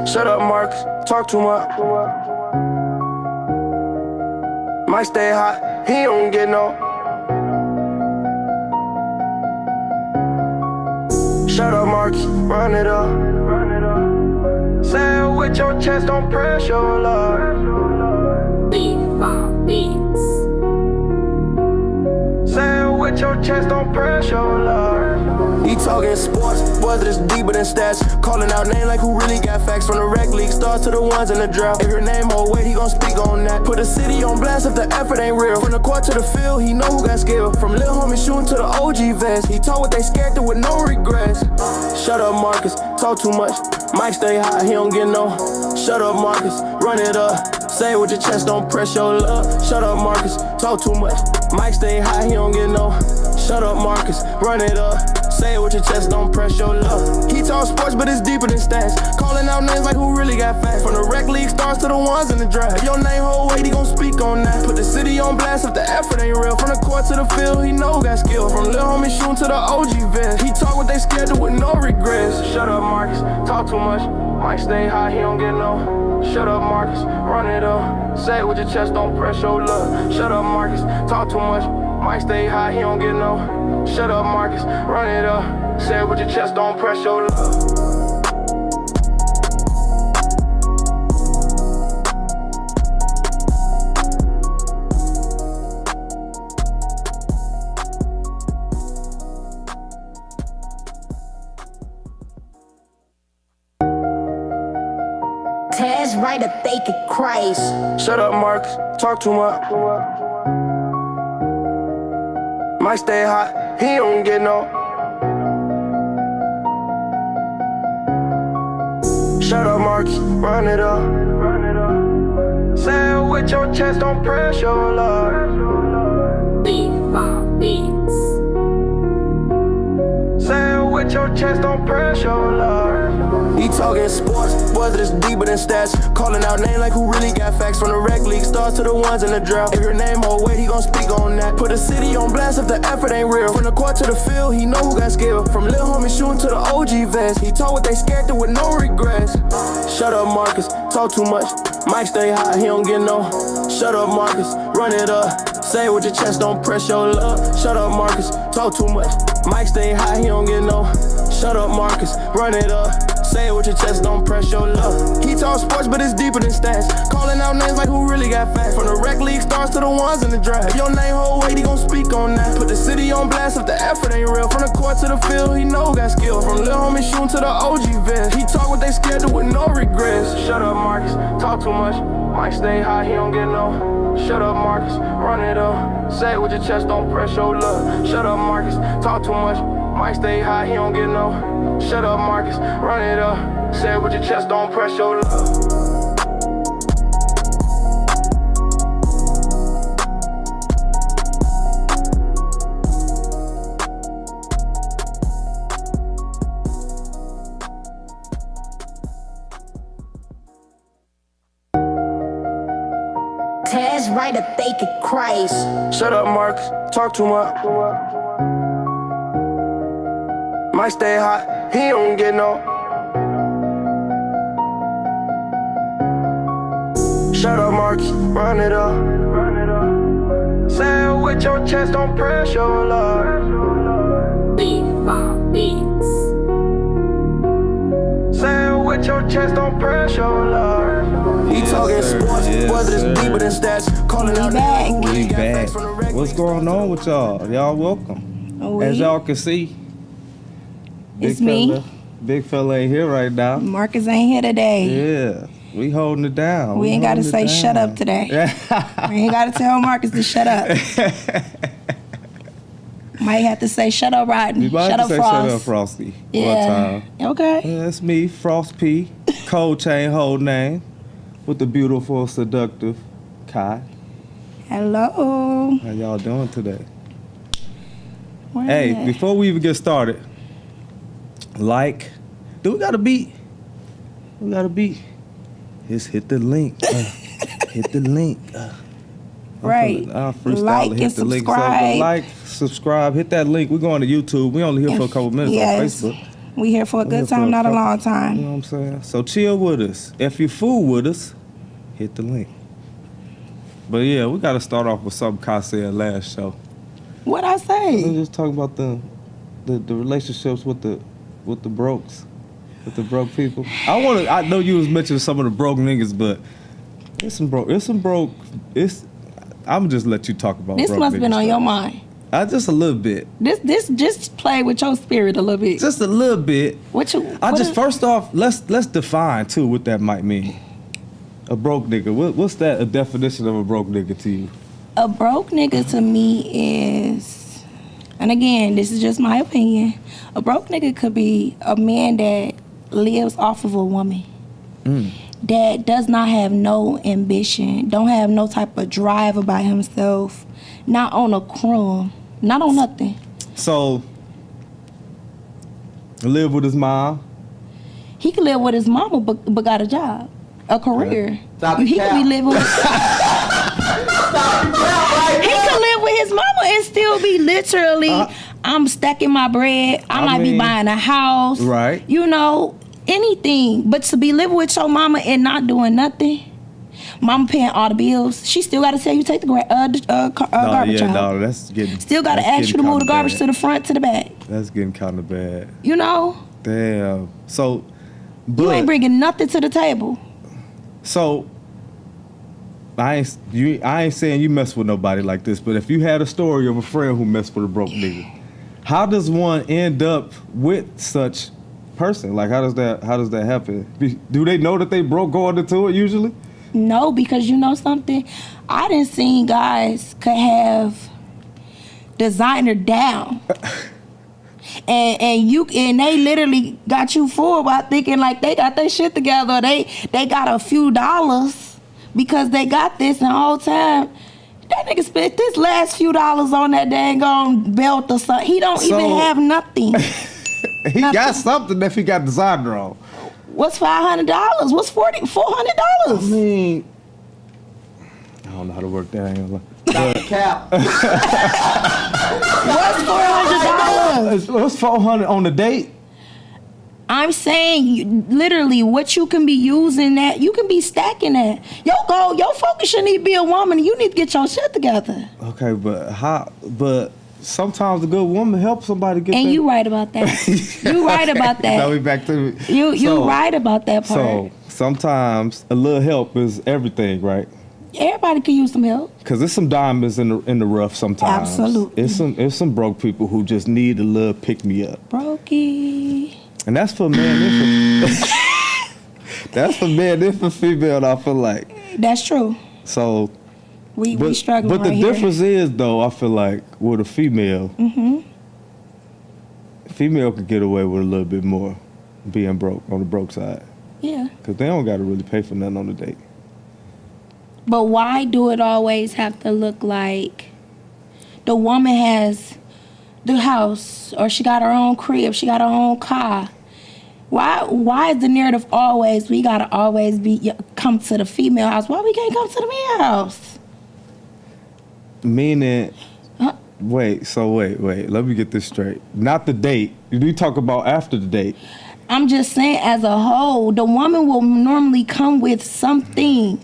Shut up, Markus, talk too much. Might stay hot, he don't get no. Shut up, Markus, run it up. Say it with your chest, don't press your luck. Beats. Say it with your chest, don't press your luck. He talking sports, boys that's deeper than stats. Calling out names like who really got facts. From the rec league stars to the ones in the drought. If your name hold weight, he gon' speak on that. Put the city on blast if the effort ain't real. From the court to the field, he know who got skill. From little homie shooting to the OG vest. He taught what they scared to with no regrets. Shut up, Markus, talk too much. Might stay high, he don't get no. Shut up, Markus, run it up. Say it with your chest, don't press your luck. Shut up, Markus, talk too much. Might stay high, he don't get no. Shut up, Markus, run it up. Say it with your chest, don't press your luck. He talk sports, but it's deeper than stats. Calling out names like who really got facts. From the rec league stars to the ones in the draft. If your name hold weight, he gon' speak on that. Put the city on blast if the effort ain't real. From the court to the field, he know who got skill. From little homie shooting to the OG vest. He talk what they scared to with no regrets. Shut up, Markus, talk too much. Might stay high, he don't get no. Shut up, Markus, run it up. Say it with your chest, don't press your luck. Shut up, Markus, talk too much. Might stay high, he don't get no. Shut up, Markus, run it up. Say it with your chest, don't press your luck. Taz right a fake it Christ. Shut up, Markus, talk too much. Might stay hot, he don't get no. Shut up, Markus, run it up. Say it with your chest, don't press your luck. Beats. Say it with your chest, don't press your luck. He talking sports, boys that's deeper than stats. Calling out names like who really got facts. From the rec league stars to the ones in the drought. If your name hold weight, he gon' speak on that. Put the city on blast if the effort ain't real. From the court to the field, he know who got skill. From little homie shooting to the OG vest. He taught what they scared to with no regrets. Shut up, Markus, talk too much. Might stay high, he don't get no. Shut up, Markus, run it up. Say it with your chest, don't press your luck. Shut up, Markus, talk too much. Might stay high, he don't get no. Shut up, Markus, run it up. Say it with your chest, don't press your luck. He talk sports, but it's deeper than stats. Calling out names like who really got facts. From the rec league stars to the ones in the draft. If your name hold weight, he gon' speak on that. Put the city on blast if the effort ain't real. From the court to the field, he know who got skill. From little homie shooting to the OG vest. He talk what they scared to with no regrets. Shut up, Markus, talk too much. Might stay high, he don't get no. Shut up, Markus, run it up. Say it with your chest, don't press your luck. Shut up, Markus, talk too much. Might stay high, he don't get no. Shut up, Markus, run it up. Say it with your chest, don't press your luck. Taz right a fake it Christ. Shut up, Markus, talk too much. Might stay hot, he don't get no. Shut up, Markus, run it up. Say it with your chest, don't press your luck. Beats. Say it with your chest, don't press your luck. He talking sports, whether it's deeper than stats. Calling out names. We back. What's going on with y'all? Y'all welcome. As y'all can see, It's me. Big fella ain't here right now. Markus ain't here today. Yeah, we holding it down. We ain't got to say shut up today. We ain't got to tell Markus to shut up. Might have to say shut up, Rodney. Shut up, Frost. Shut up, Frosty. Yeah. One time. Okay. Yeah, that's me, Frost P. Cold chain, whole name, with the beautiful, seductive Kai. Hello. How y'all doing today? Where Hey, is it? before we even get started, do we got a beat? We got a beat. Just hit the link. Hit the link. Right. Freestyle Like hit and the link. So subscribe. like, subscribe, hit that link. We're going to YouTube. We only here for a couple minutes on Facebook. We here for a good time, not a long time. You know what I'm saying? So chill with us. If you fool with us, hit the link. But yeah, we got to start off with something Kai said last show. What I say? We just talking about the relationships with the brokes, with the broke people. I know you was mentioning some of the broke niggas, but it's some broke. I'm just let you talk about. This broke must have been on stuff. your mind. Just a little bit. This just play with your spirit a little bit. Just a little bit. First off, let's define too what that might mean. A broke nigga. What's that? A definition of a broke nigga to you? A broke nigga to me is, and again, this is just my opinion. A broke nigga could be a man that lives off of a woman. That does not have no ambition, don't have no type of drive about himself, not on a crumb, not on nothing. So, live with his mom? He can live with his mama, but got a job, a career. He could be living with... He could live with his mama and still be literally, I'm stacking my bread, I might be buying a house. Right. You know, anything. But to be living with your mama and not doing nothing, mama paying all the bills, she still got to tell you take the garbage out. No, that's getting... Still got to ask you to move the garbage to the front, to the back. That's getting kind of bad. You know? Damn. So, but... You ain't bringing nothing to the table. So... I ain't saying you mess with nobody like this, but if you had a story of a friend who messed with a broke nigga, how does one end up with such person? Like, how does that happen? Do they know that they broke going into it usually? No, because you know something? I done seen guys could have designer down. and they literally got you fooled by thinking like they got their shit together. They got a few dollars because they got this, and the whole time that nigga spent this last few dollars on that dang on belt or something. He don't even have nothing. He got something if he got designer on. What's $500? What's $400? I mean, I don't know how to work that. I ain't gonna lie. Cap. What's $400? What's $400 on the date? I'm saying, literally, what you can be using that, you can be stacking that. Your goal, your focus shouldn't need to be a woman. You need to get your shit together. Okay, but sometimes a good woman helps somebody get and that. you right about that. You right about that. Now we back to you right about that part. So sometimes a little help is everything, right? Everybody can use some help. Cause there's some diamonds in the rough sometimes. Absolutely. It's some broke people who just need a little pick me up. Brokey. And that's for men and for that's for men and for female. I feel like that's true. So we struggling. But right the difference is though, I feel like with a female, female could get away with a little bit more being broke on the broke side. Yeah. Cause they don't got to really pay for nothing on the date. But why do it always have to look like the woman has the house, or she got her own crib, she got her own car? Why is the narrative always we gotta always come to the female house? Why we can't come to the man house? Meaning, wait. Let me get this straight. Not the date. You talk about after the date. I'm just saying, as a whole, the woman will normally come with something.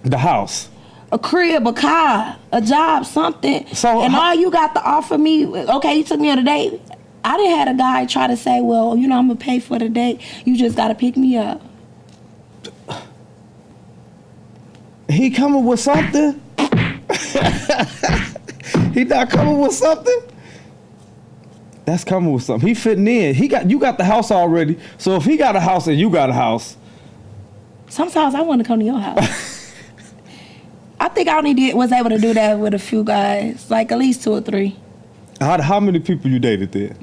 The house. A crib, a car, a job, something. And all you got to offer me, okay, you took me on a date. I done had a guy try to say, well, you know, I'm going to pay for the date. You just got to pick me up. He coming with something? He not coming with something? That's coming with something. He fitting in. You got the house already. So if he got a house and you got a house. Sometimes I want to come to your house. I think I only was able to do that with a few guys, like at least 2 or 3. How many people you dated there?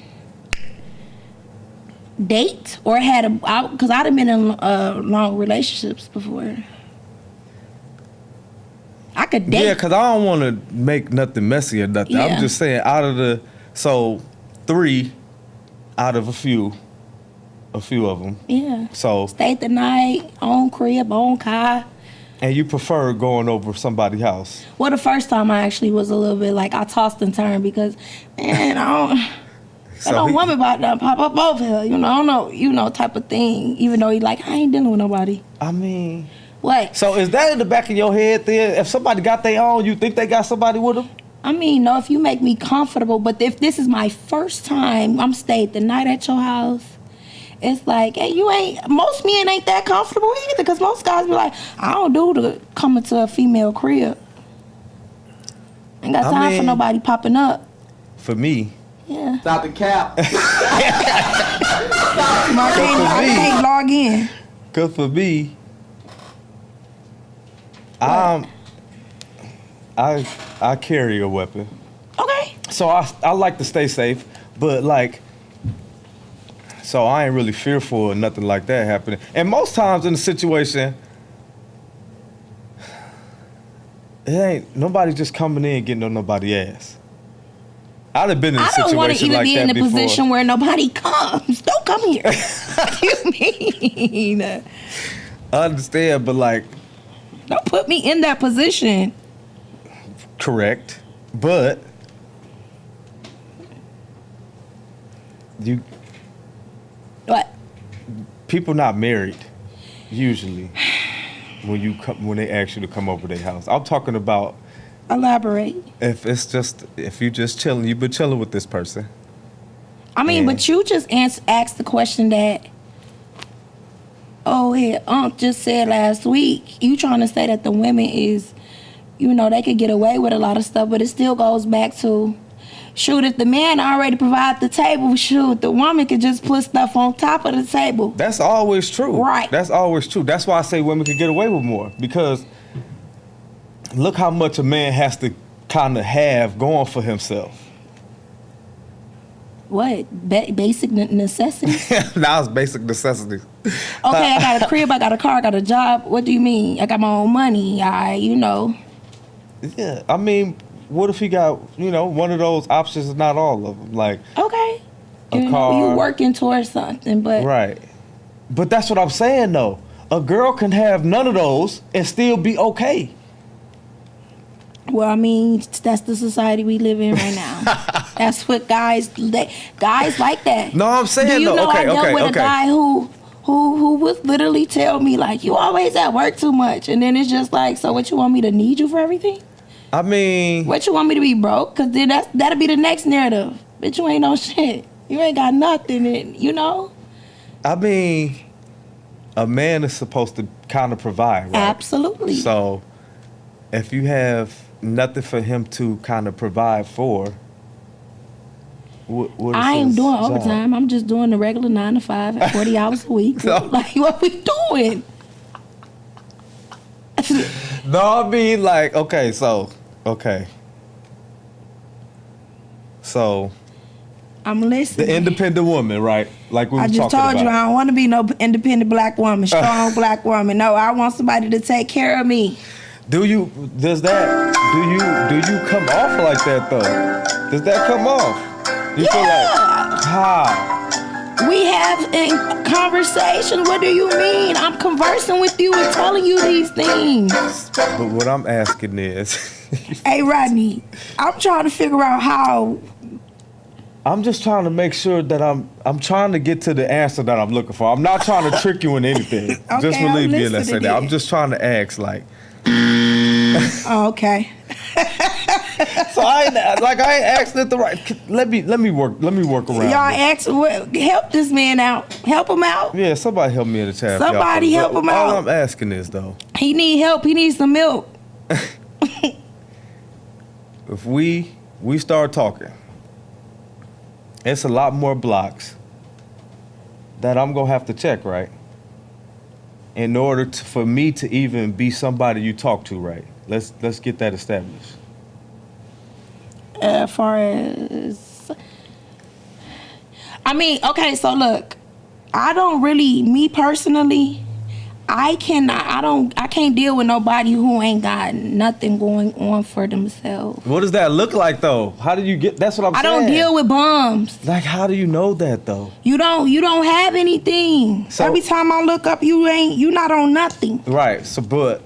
Date or because I'd have been in long relationships before. I could date. Yeah, because I don't want to make nothing messy or nothing. Yeah. I'm just saying so 3 out of a few of them. Yeah. So stayed the night, own crib, own car. And you prefer going over somebody's house? Well, the first time I actually was a little bit like I tossed and turned because, man, I know woman about to pop up over here. You know, I don't know, type of thing. Even though he like, I ain't dealing with nobody. I mean, what? So is that in the back of your head then? If somebody got their own, you think they got somebody with them? I mean, no, if you make me comfortable, but if this is my first time, I'm stayed the night at your house, it's like, hey, most men ain't that comfortable either, because most guys be like, I don't do to come into a female crib. Ain't got time for nobody popping up. For me. Yeah. Stop the cap. I can't log in. Because for me, I carry a weapon. Okay. So I like to stay safe, but like, so I ain't really fearful of nothing like that happening. And most times in the situation, it ain't nobody just coming in getting on nobody's ass. I'd have been in a situation like that before. I don't want to even be in a position where nobody comes. Don't come here. You mean? I understand, but like, don't put me in that position. Correct, but what? People not married usually when they ask you to come over their house. I'm talking about. Elaborate. If you just chilling, you've been chilling with this person. I mean, but you just asked the question that. Oh, yeah, Unc just said last week. You trying to say that the women is, they could get away with a lot of stuff, but it still goes back to, shoot, if the man already provide the table, shoot, the woman could just put stuff on top of the table. That's always true. Right. That's always true. That's why I say women could get away with more, because look how much a man has to kind of have going for himself. What? Basic necessities? Now it's basic necessities. Okay, I got a crib, I got a car, I got a job. What do you mean? I got my own money. Yeah, I mean, what if he got, one of those options and not all of them? Like, okay. A car. You working towards something, but. Right. But that's what I'm saying, though. A girl can have none of those and still be okay. Well, I mean, that's the society we live in right now. That's what guys like that. No, I'm saying, do you know okay, I dealt with a guy who would literally tell me, like, you always at work too much. And then it's just like, so what, you want me to need you for everything? I mean... What, you want me to be broke? Because then that'll be the next narrative. Bitch, you ain't no shit. You ain't got nothing, I mean, a man is supposed to kind of provide, right? Absolutely. So, if you have nothing for him to kind of provide for, what is I ain't doing job? overtime. I'm just doing the regular 9 to 5 at 40 hours a week. No. Like, what we doing? No, I mean, like, okay. So, I'm listening. the independent woman, right? Like we were talking about. I just told you I don't want to be no independent black woman, strong black woman. No, I want somebody to take care of me. Do you come off like that though? Does that come off? You feel like how? We have a conversation. What do you mean? I'm conversing with you and telling you these things. But what I'm asking is, hey Rodney, I'm trying to figure out how. I'm just trying to make sure that I'm trying to get to the answer that I'm looking for. I'm not trying to trick you in anything. Okay, just believe me and let's say that. then. I'm just trying to ask, like. Oh, okay. So I ain't asking it the right. Let me work around. Y'all ask, help this man out. Help him out. Yeah, somebody help me in the chat. Somebody help him out. All I'm asking is though. He need help. He needs some milk. If we start talking, it's a lot more blocks that I'm gonna have to check, right? In order for me to even be somebody you talk to, right? Let's get that established. As far as, I mean, okay, so look, I don't really, me personally, I can't deal with nobody who ain't got nothing going on for themselves. What does that look like though? How do you get, that's what I'm saying. I don't deal with bums. Like, how do you know that though? You don't have anything. So, every time I look up, you not on nothing. Right, so but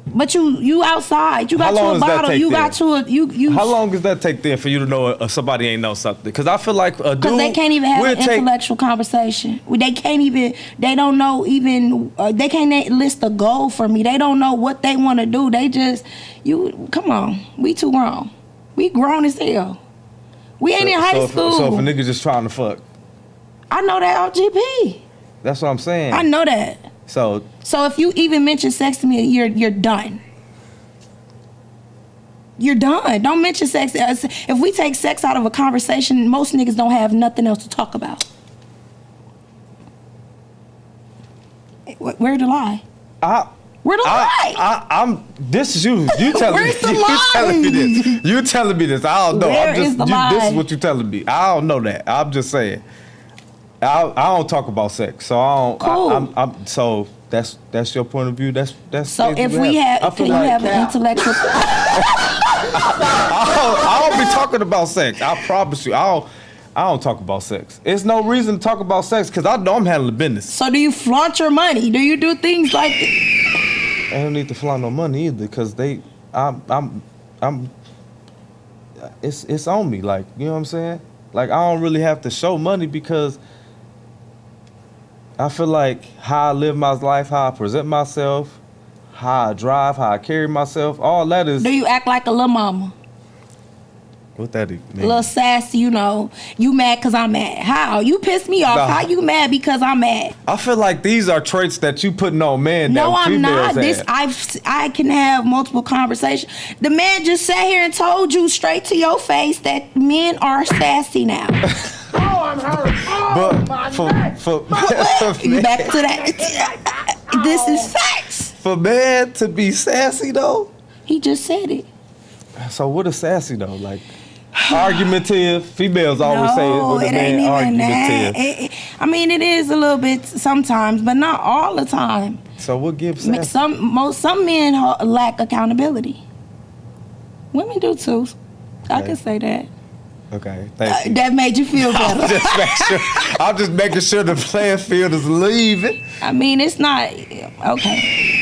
But you outside. You got you a bottle. You got you a you. How long does that take then for you to know somebody ain't know something? Because I feel like a dude. Because they can't even have an intellectual conversation. They can't even. They don't know even. They can't list a goal for me. They don't know what they want to do. They just come on. We too grown. We grown as hell. We ain't in high school. So if a nigga just trying to fuck. I know that off GP. That's what I'm saying. I know that. So if you even mention sex to me, you're done. You're done. Don't mention sex. If we take sex out of a conversation, most niggas don't have nothing else to talk about. Where's the lie? Where the lie? I'm. This is you. You telling me. Telling me this. You telling me this. I don't know. This is what you telling me. I don't know that. I'm just saying. I don't talk about sex, so I don't. Cool. So that's your point of view. That's. So if we have, can you have an intellectual? I don't be talking about sex. I promise you. I don't talk about sex. There's no reason to talk about sex because I know I'm handling business. So do you flaunt your money? Do you do things like that? I don't need to flaunt no money either because it's on me. Like, you know what I'm saying? Like, I don't really have to show money because I feel like how I live my life, how I present myself, how I drive, how I carry myself, all that is. Do you act like a little mama? What that mean? A little sassy, you know. You mad because I'm mad. How? You pissed me off. How you mad because I'm mad? I feel like these are traits that you putting on men. No, that I'm not. Have. I can have multiple conversations. The man just sat here and told you straight to your face that men are sassy now. Oh, I'm hurt. Oh, my neck. You back to that. This is facts. For men to be sassy though? He just said it. So what is sassy though? Like argumentative. Females always say it ain't even argumentative. I mean, it is a little bit sometimes, but not all the time. So what gives sassy? Some men lack accountability. Women do too. Okay. I can say that. Okay, thank you. That made you feel better. I'm just making sure the playing field is leaving. I mean, it's not okay.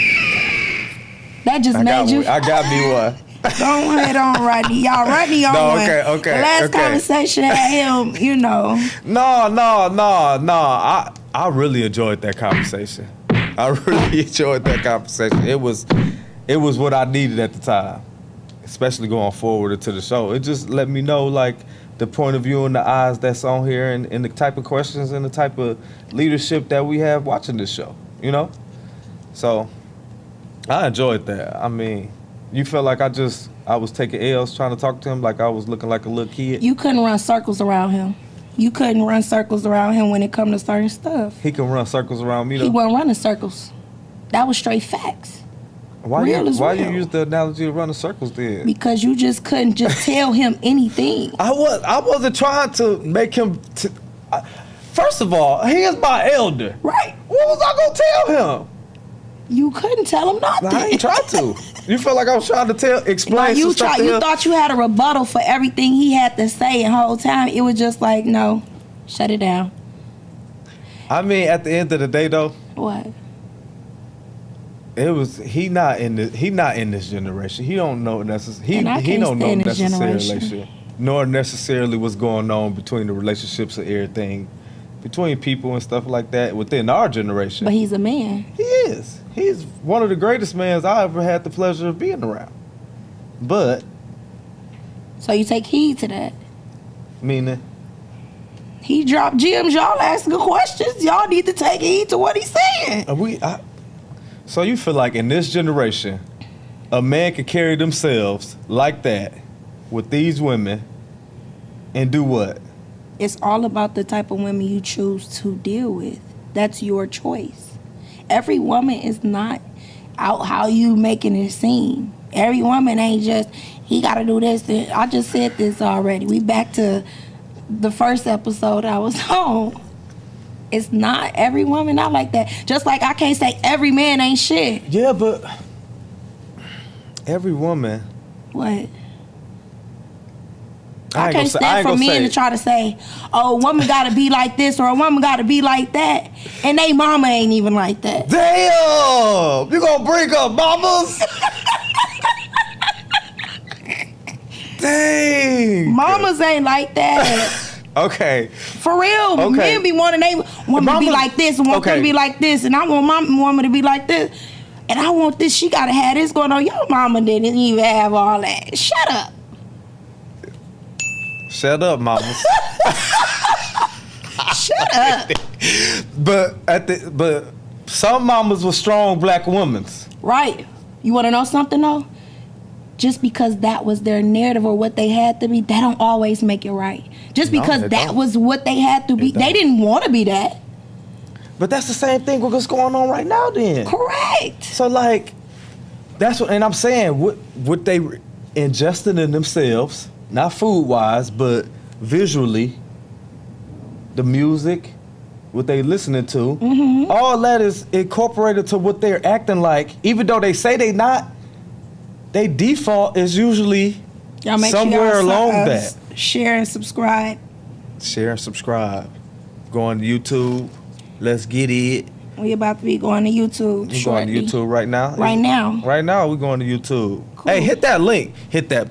That just made you. I got me one. Go ahead on, Rodney. Y'all, Rodney on one. Okay. The last conversation had him, you know. No. I really enjoyed that conversation. It was what I needed at the time, especially going forward into the show. It just let me know, like, the point of view and the eyes that's on here and the type of questions and the type of leadership that we have watching this show, you know? So, I enjoyed that. I mean, you felt like I was taking L's trying to talk to him like I was looking like a little kid? You couldn't run circles around him. You couldn't run circles around him when it come to certain stuff. He can run circles around me, though? He wasn't running circles. That was straight facts. Why you use the analogy of running circles then? Because you just couldn't just tell him anything. I wasn't trying to make him. First of all, he is my elder. Right. What was I gonna tell him? You couldn't tell him nothing. I ain't tried to. You felt like I was trying to explain some stuff to him? You thought you had a rebuttal for everything he had to say, and the whole time it was just like, no, shut it down. I mean, at the end of the day, though. What? It was he not in this generation. He don't know necessarily. He don't know necessarily, nor necessarily what's going on between the relationships and everything, between people and stuff like that within our generation. But he's a man. He is. He's one of the greatest men I ever had the pleasure of being around. But. So you take heed to that. Meaning. He dropped gems. Y'all asking questions. Y'all need to take heed to what he's saying. So you feel like in this generation, a man can carry themselves like that with these women and do what? It's all about the type of women you choose to deal with. That's your choice. Every woman is not out how you making it seem. Every woman ain't just, he got to do this. I just said this already. We back to the first episode I was on. It's not every woman not like that. Just like I can't say every man ain't shit. Yeah, but every woman. What? I can't stand for men to try to say, oh, a woman got to be like this or a woman got to be like that. And they mama ain't even like that. Damn! You gonna bring up mamas? Dang. Mamas ain't like that. Okay. For real. Okay. Men be wanting they want me to be like this and want them to be like this. And I want my mama to be like this. And I want this. She got to have this going on. Your mama didn't even have all that. Shut up. Shut up, mamas. Shut up. But some mamas were strong black women. Right. You want to know something, though? Just because that was their narrative or what they had to be, that don't always make it right. Just because that was what they had to be, they didn't want to be that. But that's the same thing with what's going on right now then. Correct. So like, that's what, and I'm saying, what they ingesting in themselves, not food-wise, but visually, the music, what they listening to, all that is incorporated to what they're acting like, even though they say they not, they default is usually Y'all make somewhere sure along that. Share and subscribe. Share and subscribe. Go on to YouTube. Let's get it. We about to be going to YouTube We shortly. going to YouTube right now. Right now. Right now, we going to YouTube. Cool. Hey, hit that link. Hit that.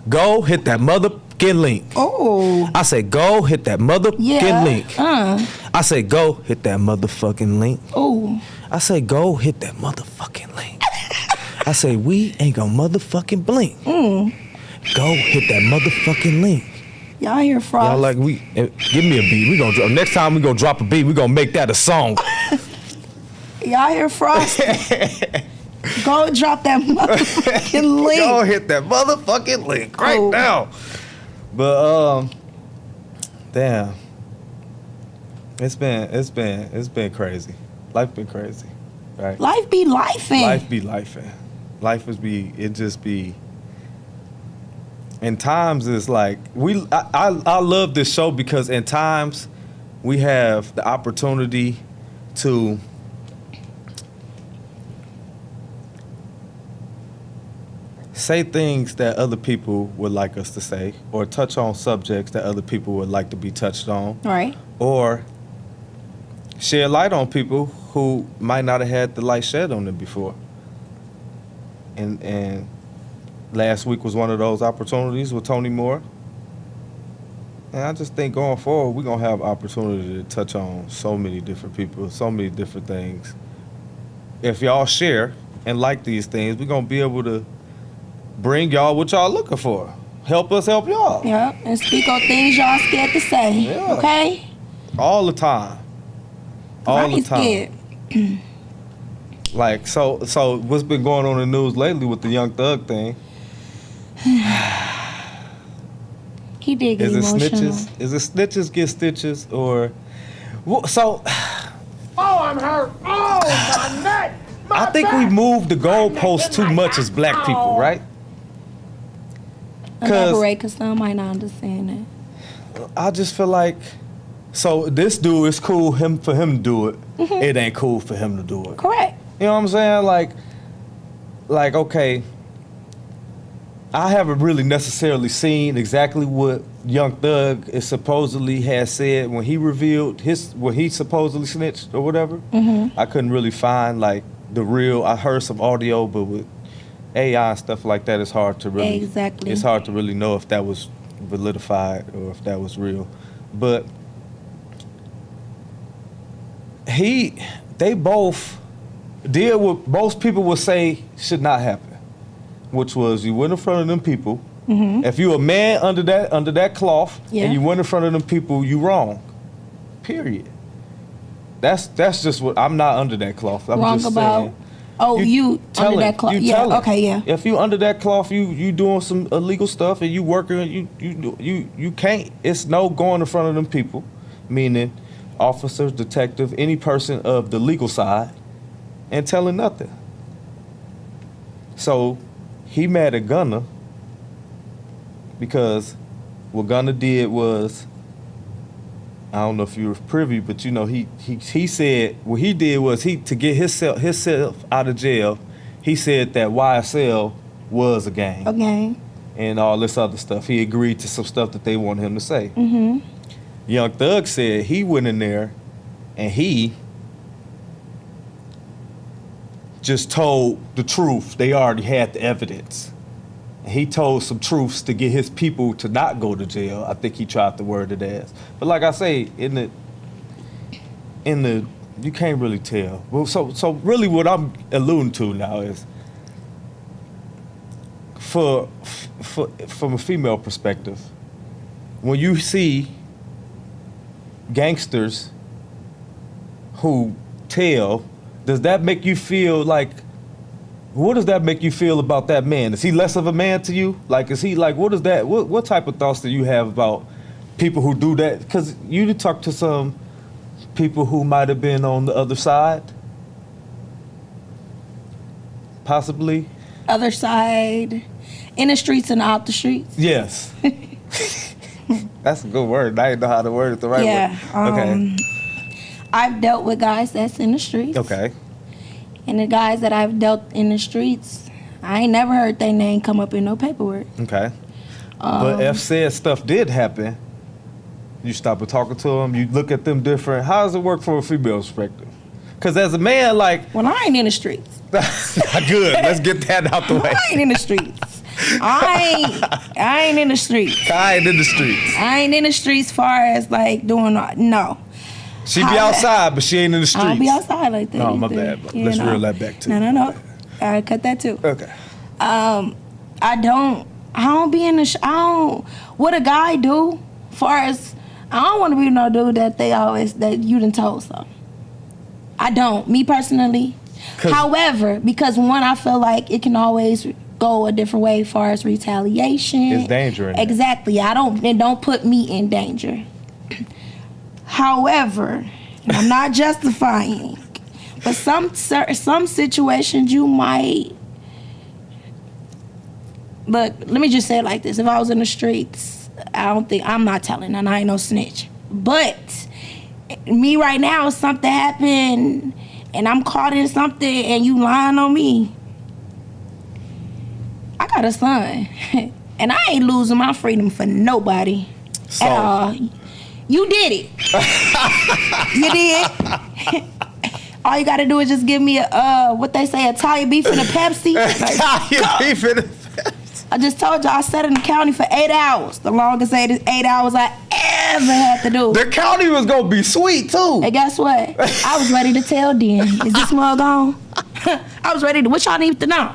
Go hit that motherfucking link. Oh. I say go hit that motherfucking link. I say go hit that motherfucking link. Oh. I say go hit that motherfucking link. I say we ain't gonna motherfucking blink. Go hit that motherfucking link. Y'all hear Frost? Y'all like give me a beat. We gonna drop, next time we gonna drop a beat. We gonna make that a song. Y'all hear Frost? Go drop that motherfucking link. Go hit that motherfucking link right now. But damn, it's been crazy. Life been crazy, right? Life be lifing. Life be lifing. Life is it just be. In times it's like I love this show because in times we have the opportunity to say things that other people would like us to say, or touch on subjects that other people would like to be touched on, Right. or shed light on people who might not have had the light shed on them before. And last week was one of those opportunities with Tony Moore. And I just think going forward, we're going to have opportunity to touch on so many different people, so many different things. If y'all share and like these things, we're going to be able to bring y'all what y'all looking for. Help us help y'all. Yeah, and speak on things y'all scared to say. Yeah. Okay? All the time. All the time. Scared. Like, so what's been going on in the news lately with the Young Thug thing? He did get emotional. Is it snitches get stitches or... So... Oh, I'm hurt. Oh, my neck. I think we moved the goalpost too much as black people, right? Elaborate, because some might not understand that. I just feel like... So this dude, it's cool for him to do it. It ain't cool for him to do it. Correct. You know what I'm saying? Like, okay, I haven't really necessarily seen exactly what Young Thug is supposedly has said when he revealed when he supposedly snitched or whatever. I couldn't really find like the real. I heard some audio, but with AI and stuff like that, it's hard to really. Exactly. It's hard to really know if that was validified or if that was real, but they both did what most people would say should not happen, which was you went in front of them people. If you a man under that cloth and you went in front of them people, you wrong. Period. That's just what I'm not under that cloth. I'm Wrong just about. saying. Oh, you under that cloth? Yeah. Okay. Yeah. If you under that cloth, you doing some illegal stuff and you working, you can't. It's no going in front of them people, meaning officers, detective, any person of the legal side, and telling nothing. So he mad at Gunna because what Gunna did was, I don't know if you were privy, but you know he said what he did was to get himself out of jail. He said that YSL was a gang. A gang. And all this other stuff. He agreed to some stuff that they wanted him to say. Young Thug said he went in there and he just told the truth. They already had the evidence. And he told some truths to get his people to not go to jail. I think he tried to word it as. But like I say, in the you can't really tell. Well, so really what I'm alluding to now is from a female perspective, when you see gangsters who tell, does that make you feel like, what does that make you feel about that man? Is he less of a man to you? Like, is he like, what type of thoughts do you have about people who do that? Because you talk to some people who might have been on the other side, possibly. Other side, in the streets and out the streets. Yes. That's a good word. I didn't know how to word it the right way. Okay. I've dealt with guys that's in the streets. Okay. And the guys that I've dealt in the streets, I ain't never heard their name come up in no paperwork. Okay. But if said stuff did happen, you stop and talking to them, you look at them different. How does it work from a female perspective? Because as a man, like... Well, I ain't in the streets. Good. Let's get that out the way. I ain't in the streets. I ain't in the streets. I ain't in the streets. I ain't in the streets far as like doing... No. She be outside, but she ain't in the streets. I don't be outside like that. No, my either. bad. Let's reel that back too. No. All right, cut that too. Okay. I don't be in the... What a guy do, far as... I don't want to be no dude that you done told something. I don't, me personally. However, because one, I feel like it can always go a different way as far as retaliation. It's danger in that. Exactly. It don't put me in danger. However, and I'm not justifying, but some situations you might... Look, let me just say it like this. If I was in the streets, I'm not telling, and I ain't no snitch. But me right now, if something happened and I'm caught in something and you lying on me, I got a son. And I ain't losing my freedom for nobody at all. You did it. You did. All you gotta do is just give me what they say, a tire beef and a Pepsi. Beef and a Pepsi. I just told you I sat in the county for 8 hours. The longest 8 hours I ever had to do. The county was gonna be sweet too. And guess what? I was ready to tell then. Is this mug on? I was ready to, what y'all need to know?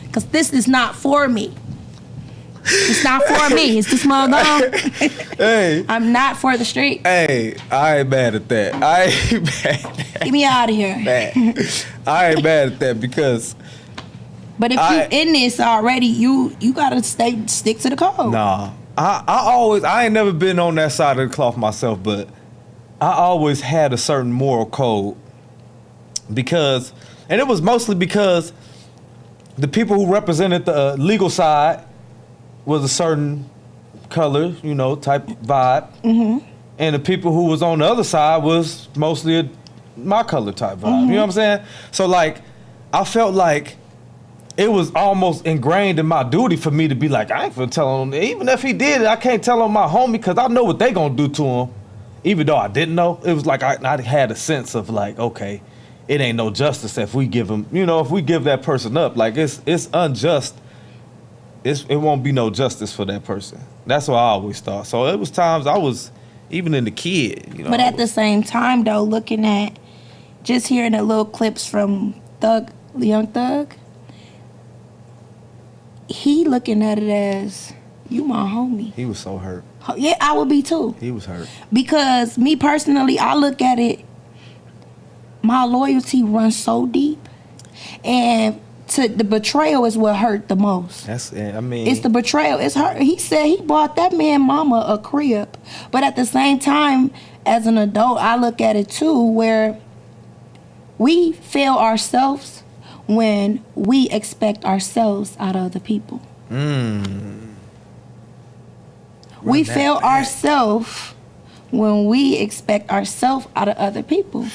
Because this is not for me. It's not for me. Is this mug on? Hey. I'm not for the street. Hey, I ain't mad at that. I ain't mad at that. Get me out of here. I ain't mad at that because... But if you in this already, you gotta stick to the code. Nah. I ain't never been on that side of the cloth myself, but I always had a certain moral code because, and it was mostly because the people who represented the legal side was a certain color, type vibe. Mm-hmm. And the people who was on the other side was mostly my color type vibe. Mm-hmm. You know what I'm saying? So like, I felt like it was almost ingrained in my duty for me to be like, I ain't finna tell him. Even if he did it, I can't tell on my homie because I know what they gonna do to him. Even though I didn't know, it was like I had a sense of like, okay, it ain't no justice if we give him, if we give that person up, like it's unjust. It won't be no justice for that person. That's what I always thought. So it was times I was, even in the kid, But at the same time though, looking at, just hearing the little clips from Young Thug, he looking at it as, you my homie. He was so hurt. Yeah, I would be too. He was hurt. Because me personally, I look at it, my loyalty runs so deep. And the betrayal is what hurt the most. It's the betrayal. It's hurt. He said he bought that man mama a crib. But at the same time, as an adult, I look at it too, where we fail ourselves when we expect ourselves out of other people. We fail ourselves when we expect ourselves out of other people.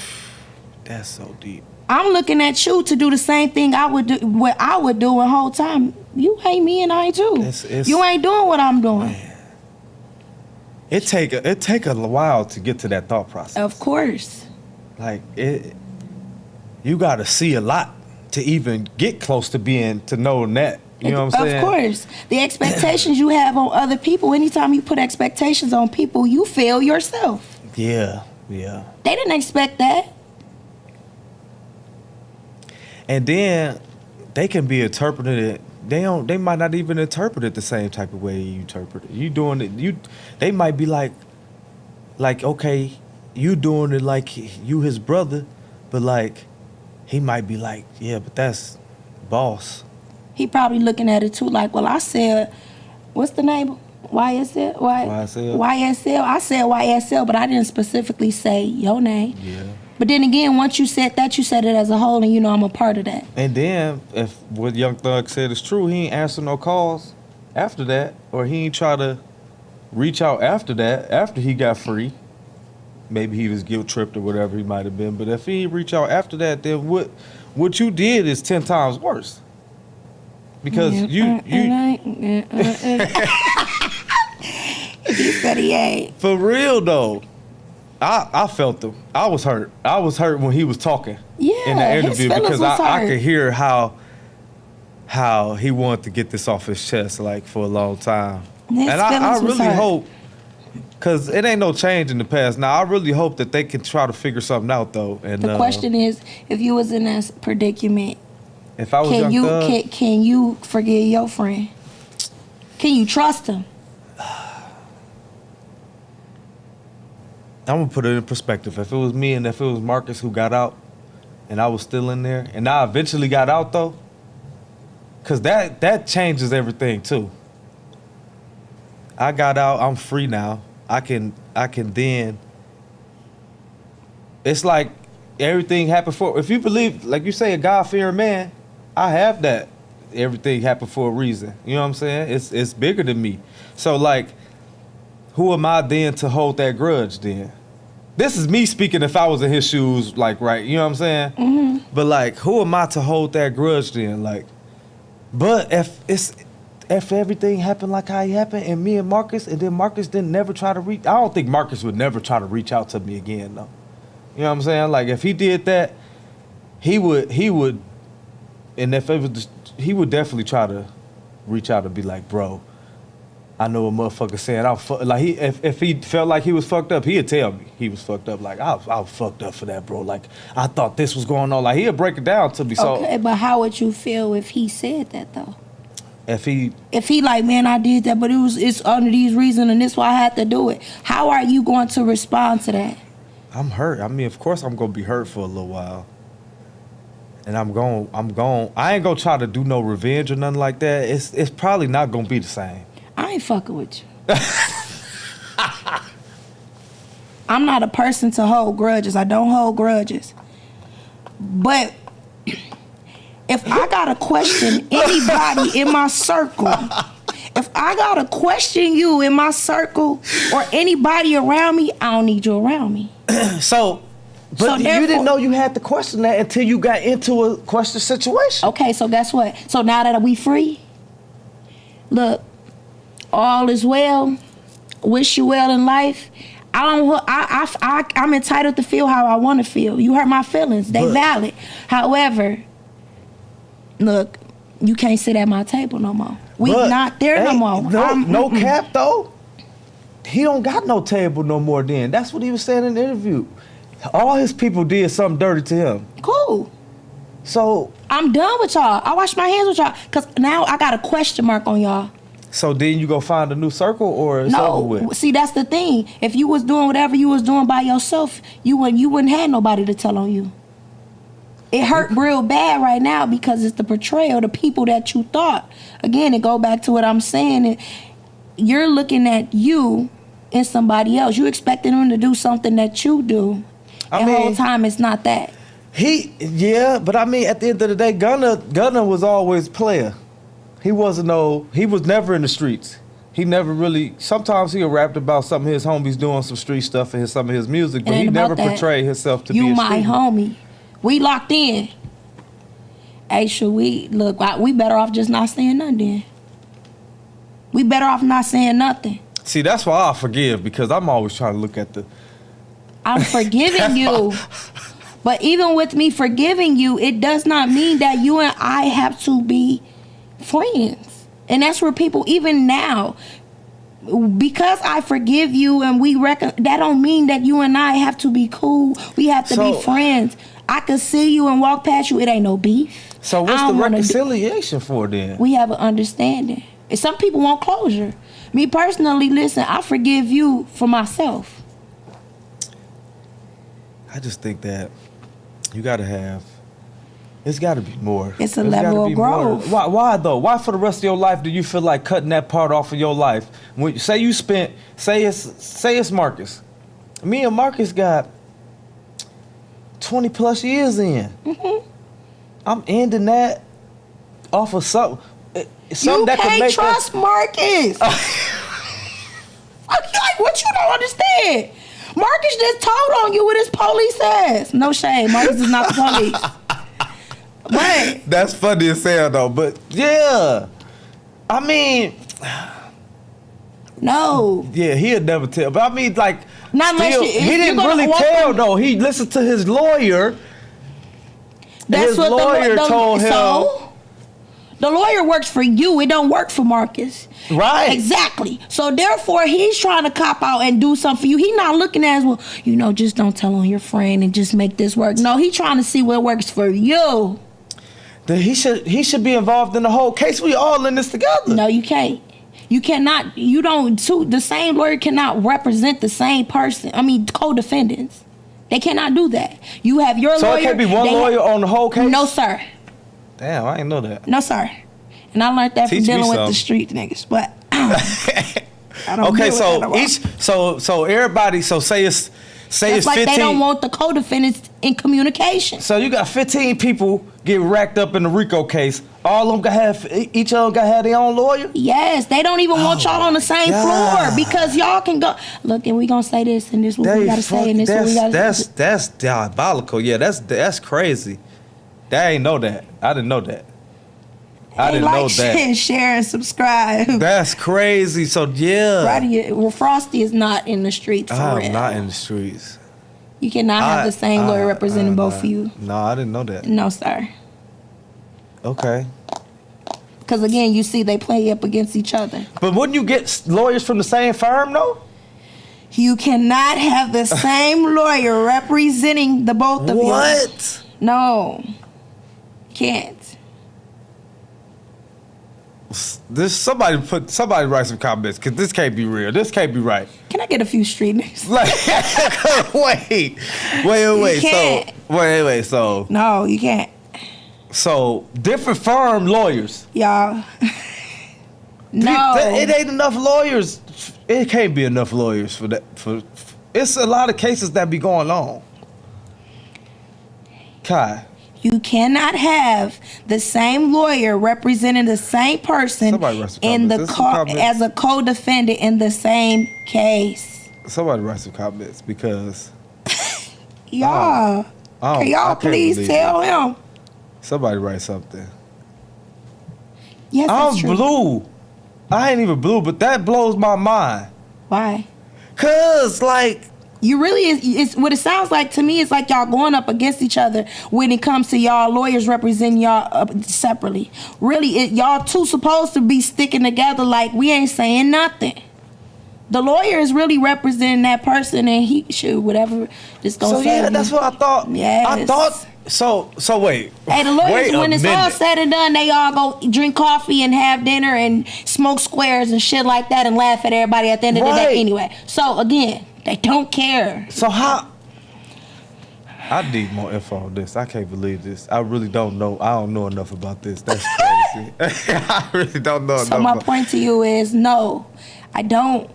That's so deep. I'm looking at you to do the same thing I would do, what I would do the whole time. You ain't me and I ain't you. You ain't doing what I'm doing. Man. It take a while to get to that thought process. Of course. Like you got to see a lot to even get close to knowing that You know what I'm saying? Of course. The expectations you have on other people, anytime you put expectations on people, you fail yourself. Yeah, yeah. They didn't expect that. And then they can be interpreted. They might not even interpret it the same type of way you interpret it. You doing it. They might be like, okay, you doing it like you his brother, but like, he might be like, yeah, but that's boss. He probably looking at it too, like, well, I said, what's the name? YSL? YSL. YSL. I said YSL, but I didn't specifically say your name. Yeah. But then again, once you said that, you said it as a whole, and you know I'm a part of that. And then, if what Young Thug said is true, he ain't answer no calls after that, or he ain't try to reach out after that, after he got free. Maybe he was guilt tripped or whatever he might have been. But if he ain't reach out after that, then what you did is 10 times worse. Because you He said he ain't. For real though. I felt him. I was hurt. I was hurt when he was talking in the interview because I could hear how he wanted to get this off his chest like for a long time. His and I feelings was really hurt. hope, because it ain't no change in the past. Now I really hope that they can try to figure something out though. And The question is, if you was in that predicament, if I was Young Thug, can you forgive your friend? Can you trust him? I'm gonna put it in perspective. If it was me and if it was Marcus who got out and I was still in there and I eventually got out though, because that changes everything too. I got out, I'm free now. I can then, it's like everything happened for, if you believe, like you say, a God-fearing man, I have that. Everything happened for a reason. You know what I'm saying? It's bigger than me. So like, who am I then to hold that grudge then? This is me speaking if I was in his shoes, like, right, you know what I'm saying? Mm-hmm. But like, who am I to hold that grudge then? Like, but if everything happened like how it happened and me and Marcus, and then Marcus didn't never try to reach, I don't think Marcus would never try to reach out to me again though. You know what I'm saying? Like if he did that, he would, and if it was, he would definitely try to reach out and be like, bro, I know a motherfucker saying like if he felt like he was fucked up, he'd tell me he was fucked up. Like I was fucked up for that, bro. Like I thought this was going on. Like he'd break it down to me. Okay, but how would you feel if he said that though? If he like, man, I did that, but it's under these reasons and this why I had to do it. How are you going to respond to that? I'm hurt. I mean, of course I'm gonna be hurt for a little while. And I'm going. I ain't gonna try to do no revenge or nothing like that. It's probably not gonna be the same. I ain't fucking with you. I'm not a person to hold grudges. I don't hold grudges. But if I gotta question anybody in my circle, if I gotta question you in my circle or anybody around me, I don't need you around me. But you didn't know you had to question that until you got into a question situation. Okay, so guess what? So now that we free, look, all is well. Wish you well in life. I'm entitled to feel how I want to feel. You hurt my feelings. They valid. However, look, you can't sit at my table no more. We not there no more. No cap though. He don't got no table no more then. That's what he was saying in the interview. All his people did something dirty to him. Cool. So I'm done with y'all. I wash my hands with y'all. Because now I got a question mark on y'all. So then you go find a new circle or it's over with? No, see, that's the thing. If you was doing whatever you was doing by yourself, you wouldn't have nobody to tell on you. It hurt real bad right now because it's the portrayal of the people that you thought. Again, it go back to what I'm saying. You're looking at you and somebody else. You expecting them to do something that you do. And the whole time it's not that. But I mean, at the end of the day, Gunna was always a player. He was never in the streets. He never really, sometimes he'll rap about some of his homies doing some street stuff in some of his music, but he never portrayed himself to be a street. You my homie. We locked in. Hey, we better off just not saying nothing then. We better off not saying nothing. See, that's why I forgive, because I'm always trying to look at I'm forgiving you. But even with me forgiving you, it does not mean that you and I have to be friends. And that's where people, even now, because I forgive you and that don't mean that you and I have to be cool. We have to be friends. I could see you and walk past you. It ain't no beef. So what's the reconciliation for then? We have an understanding. And some people want closure. Me personally, listen, I forgive you for myself. I just think that you got to have, it's got to be more. It's a level of growth. Why though? Why for the rest of your life do you feel like cutting that part off of your life? When say it's Marcus. Me and Marcus got 20 plus years in. Mm-hmm. I'm ending that off of something you that can't could make trust Marcus. Like, what you don't understand? Marcus just told on you with his police ass. No shame. Marcus is not the police. But that's funny as hell though. But yeah, I mean, no. Yeah, he'll never tell. But I mean, like, not still, he didn't really tell though. He listened to his lawyer. That's his what lawyer told him. So, the lawyer works for you. It don't work for Marcus. Right. Exactly. So therefore, he's trying to cop out and do something for you. He's not looking at, well, just don't tell on your friend and just make this work. No, he's trying to see what works for you. He should be involved in the whole case. We all in this together. No, you can't. You cannot. The same lawyer cannot represent the same person. I mean, co-defendants. They cannot do that. You have your lawyer. So it can't be one lawyer on the whole case? No, sir. Damn, I didn't know that. No, sir. And I learned that from dealing with the street niggas. But I don't okay, so everybody, say it's 15. Like they don't want the co-defendants in communication. So you got 15 people get racked up in the RICO case. All of them each of them got to have their own lawyer? Yes, they don't even want y'all on the same floor because y'all can go, look, and we gonna say this and this what we gotta say and this what we gotta say. That's diabolical. Yeah, that's crazy. I didn't know that. I didn't know that. I didn't know that. Share and subscribe. That's crazy. So yeah. Well, Frosty is not in the streets for real. I'm not in the streets. You cannot have the same lawyer representing both of you. No, I didn't know that. No, sir. Okay. Because again, you see, they play up against each other. But wouldn't you get lawyers from the same firm, though? You cannot have the same lawyer representing the both of you. What? No. Can't. Somebody write some comments because this can't be real. This can't be right. Can I get a few street names? Wait. So no, you can't. So different firm lawyers. Y'all. No. It ain't enough lawyers. It can't be enough lawyers for that. It's a lot of cases that be going on. Kai. You cannot have the same lawyer representing the same person in as a co-defendant in the same case. Somebody write some comments because y'all, can y'all please tell him? Somebody write something. Yes, that's true. I'm blue. I ain't even blue, but that blows my mind. Why? 'Cause you really it's what it sounds like to me. It's like y'all going up against each other when it comes to y'all lawyers representing y'all separately. Really, y'all two supposed to be sticking together like we ain't saying nothing. The lawyer is really representing that person, and he should whatever. Just don't. So yeah, that's what I thought. Yes. I thought. So wait. Hey, the lawyers, when it's all said and done, they all go drink coffee and have dinner and smoke squares and shit like that and laugh at everybody at the end of the day anyway. So again, they don't care. So how? I need more info on this. I can't believe this. I really don't know. I don't know enough about this. That's crazy. I really don't know enough. So my point to you is no, I don't.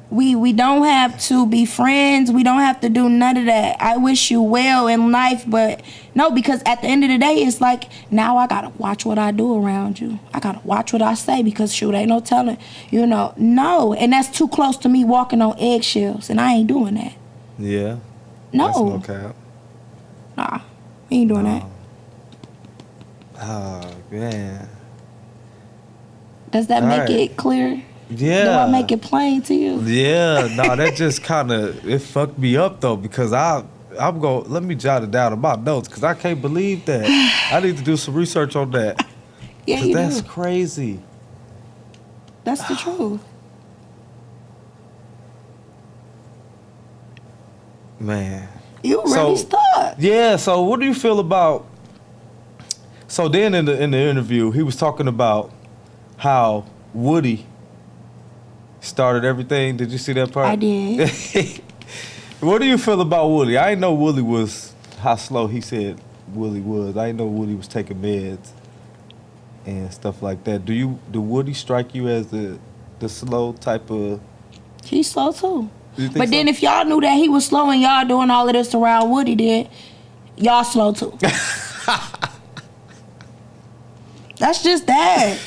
We don't have to be friends. We don't have to do none of that. I wish you well in life, but no, because at the end of the day, it's like, now I gotta watch what I do around you. I gotta watch what I say because shoot, ain't no telling, no. And that's too close to me walking on eggshells, and I ain't doing that. Yeah. No. That's no cap. Nah, we ain't doing that. Oh, man. Does that make it clear? Yeah. Do I make it plain to you? Yeah, no, that just kind of, it fucked me up though because I'm going, let me jot it down in my notes because I can't believe that. I need to do some research on that. Yeah, you That's do. crazy. That's the truth. Man. You really stuck. Yeah, so what do you feel about... So then in the interview, he was talking about how Woody started everything. Did you see that part? I did. What do you feel about Woody? I didn't know Woody was... How slow he said Woody was. I didn't know Woody was taking meds and stuff like that. Do Woody strike you as the slow type of... He's slow too. You think But so? then if y'all knew that he was slow and y'all doing all of this around Woody, then y'all slow too. That's just that.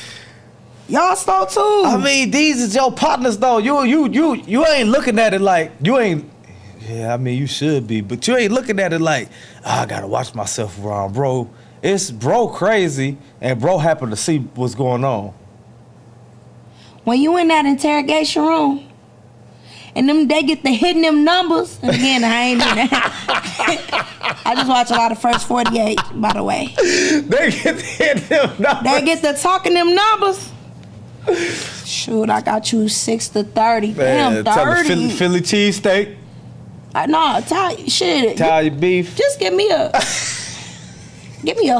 Y'all slow too. I mean, these is your partners though. You ain't looking at it like you ain't. Yeah, I mean you should be, but you ain't looking at it like I gotta watch myself around, bro. It's bro crazy, and bro happened to see what's going on. When you in that interrogation room, and they get to hitting them numbers. And again, I ain't in that. I just watch a lot of First 48, by the way. They get to hit them numbers. They get to talking them numbers. Shoot, I got you 6-30. Damn, tell the 30. Philly cheesesteak, No, shit. Italian beef. Just give me a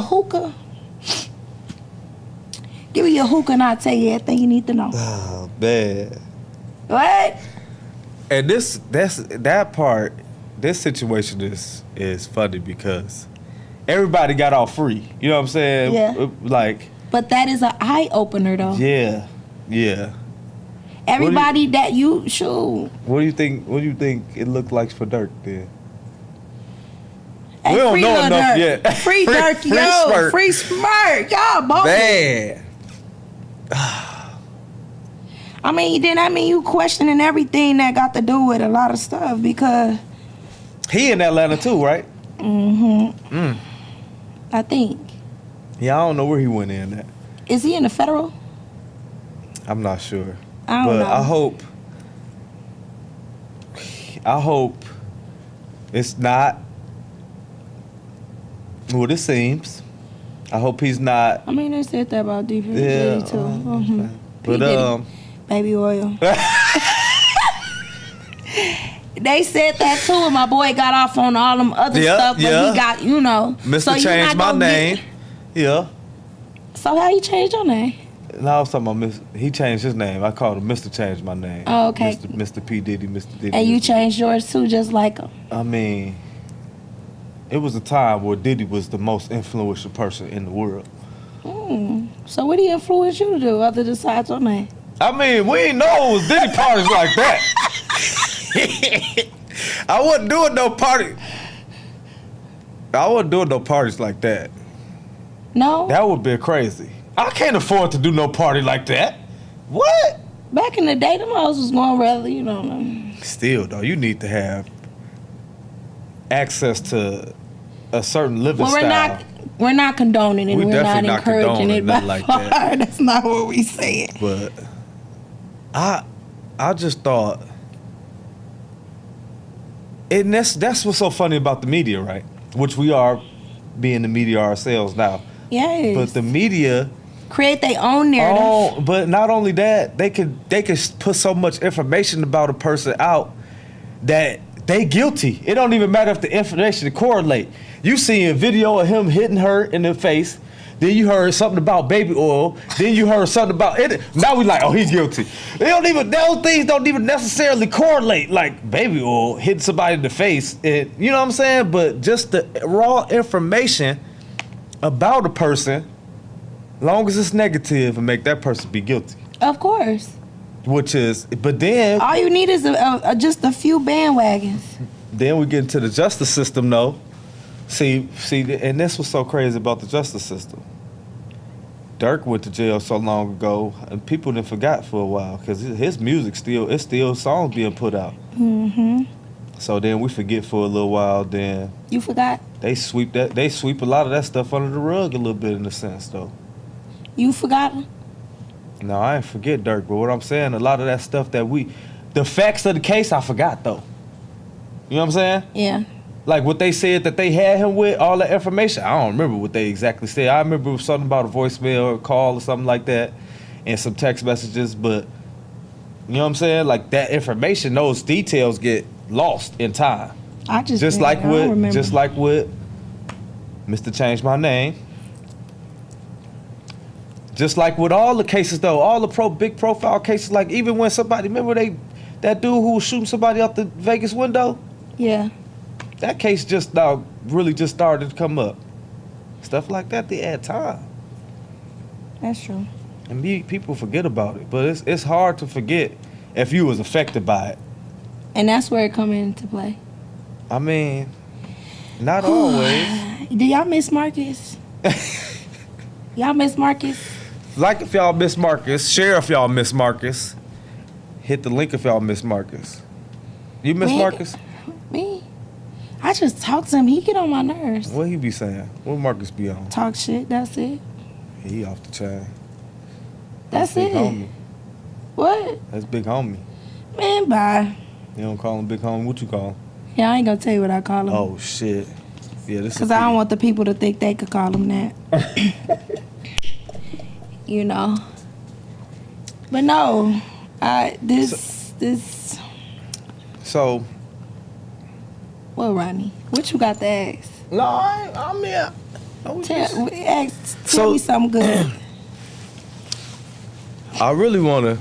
hookah. Give me a hookah and I'll tell you everything you need to know. Oh man. What? And this situation is funny because everybody got off free. You know what I'm saying? Yeah. Like. But that is an eye opener though. Yeah. Everybody that you shoot. What do you think it looked like for Dirk then? Hey, We don't free know Lil enough Durk. yet. Free Free Dirk, Smurk. free Smurk. Y'all both. Man. You questioning everything that got to do with a lot of stuff because He in Atlanta too, right? I think. Yeah, I don't know where he went in at. Is he in the federal? I'm not sure. I don't know. I hope it's not what it seems. I hope he's not. I mean, they said that about Diddy Yeah, too. but P. Diddy, baby oil. They said that too, and my boy got off on all them other stuff, but he got, Mr. So Change my name. Yeah. So how you change your name? No, I was talking about he changed his name. I called him Mr. Change my name. Oh, okay. Mr. P. Diddy, Mr. Diddy. And you changed yours too, just like him. I mean, it was a time where Diddy was the most influential person in the world. So what do you influence you to do other than besides your name? I mean, we ain't know it was Diddy parties like that. I wasn't doing no party. I wasn't doing no parties like that. No? That would be crazy. I can't afford to do no party like that. What? Back in the day, them hoes was going rather, Still, though, you need to have access to a certain living style. We're not condoning it. We We're not definitely not encouraging condoning it. nothing like that. That's not what we saying. But I just thought, and that's what's so funny about the media, right? Which we are being the media ourselves now. Yes. But the media create their own narrative. Oh, but not only that, they could put so much information about a person out that they guilty. It don't even matter if the information correlate. You see a video of him hitting her in the face, then you heard something about baby oil, then you heard something about it. Now we like, oh, he's guilty. Those things don't even necessarily correlate. Like baby oil hitting somebody in the face, you know what I'm saying? But just the raw information about a person, long as it's negative, and make that person be guilty. Of course. But then all you need is just a few bandwagons. Then we get into the justice system, though. See, and this was so crazy about the justice system. Dirk went to jail so long ago, and people didn't forgot for a while because his music still songs being put out. So then we forget for a little while. Then you forgot. They sweep a lot of that stuff under the rug a little bit in a sense, though. You forgot? No, I ain't forget Dirk, but what I'm saying, a lot of that stuff the facts of the case, I forgot though. You know what I'm saying? Yeah. Like what they said that they had him with, all that information. I don't remember what they exactly said. I remember it was something about a voicemail or a call or something like that, and some text messages. But you know what I'm saying? Like that information, those details get lost in time. I just Just like what Mr. Change My Name. Just like with all the cases though, all the big profile cases, like even when somebody, remember that dude who was shooting somebody out the Vegas window? Yeah. That case just now really just started to come up. Stuff like that, they add time. That's true. And people forget about it, but it's hard to forget if you was affected by it. And that's where it come into play. I mean, not always. Do y'all miss Marcus? Y'all miss Marcus? Like if y'all miss Marcus, share if y'all miss Marcus. Hit the link if y'all miss Marcus. You miss Marcus? Me? I just talk to him. He get on my nerves. What he be saying? What Marcus be on? Talk shit. That's it. He off the chain. That's big it. Homie. What? That's big homie. Man, bye. You don't call him big homie. What you call him? Yeah, I ain't gonna tell you what I call him. Oh shit. Yeah, this. Because I don't want the people to think they could call him that. You know. But no, this. So. What, Ronnie? What you got to ask? No, I'm here. Tell me something good. I really wanna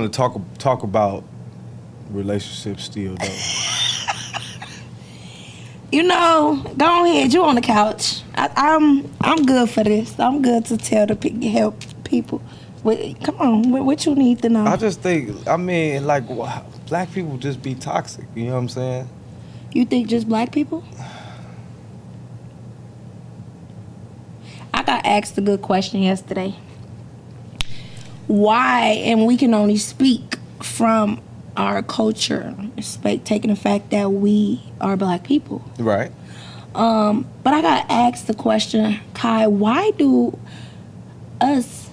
talk about relationships still though. You know, go ahead. You on the couch. I'm good for this. I'm good to help people. Come on, what you need to know? I just think, I mean, like, black people just be toxic. You know what I'm saying? You think just black people? I got asked a good question yesterday. Why, and we can only speak from our culture, taking the fact that we are black people. Right. But I got asked the question, Kai, why do us,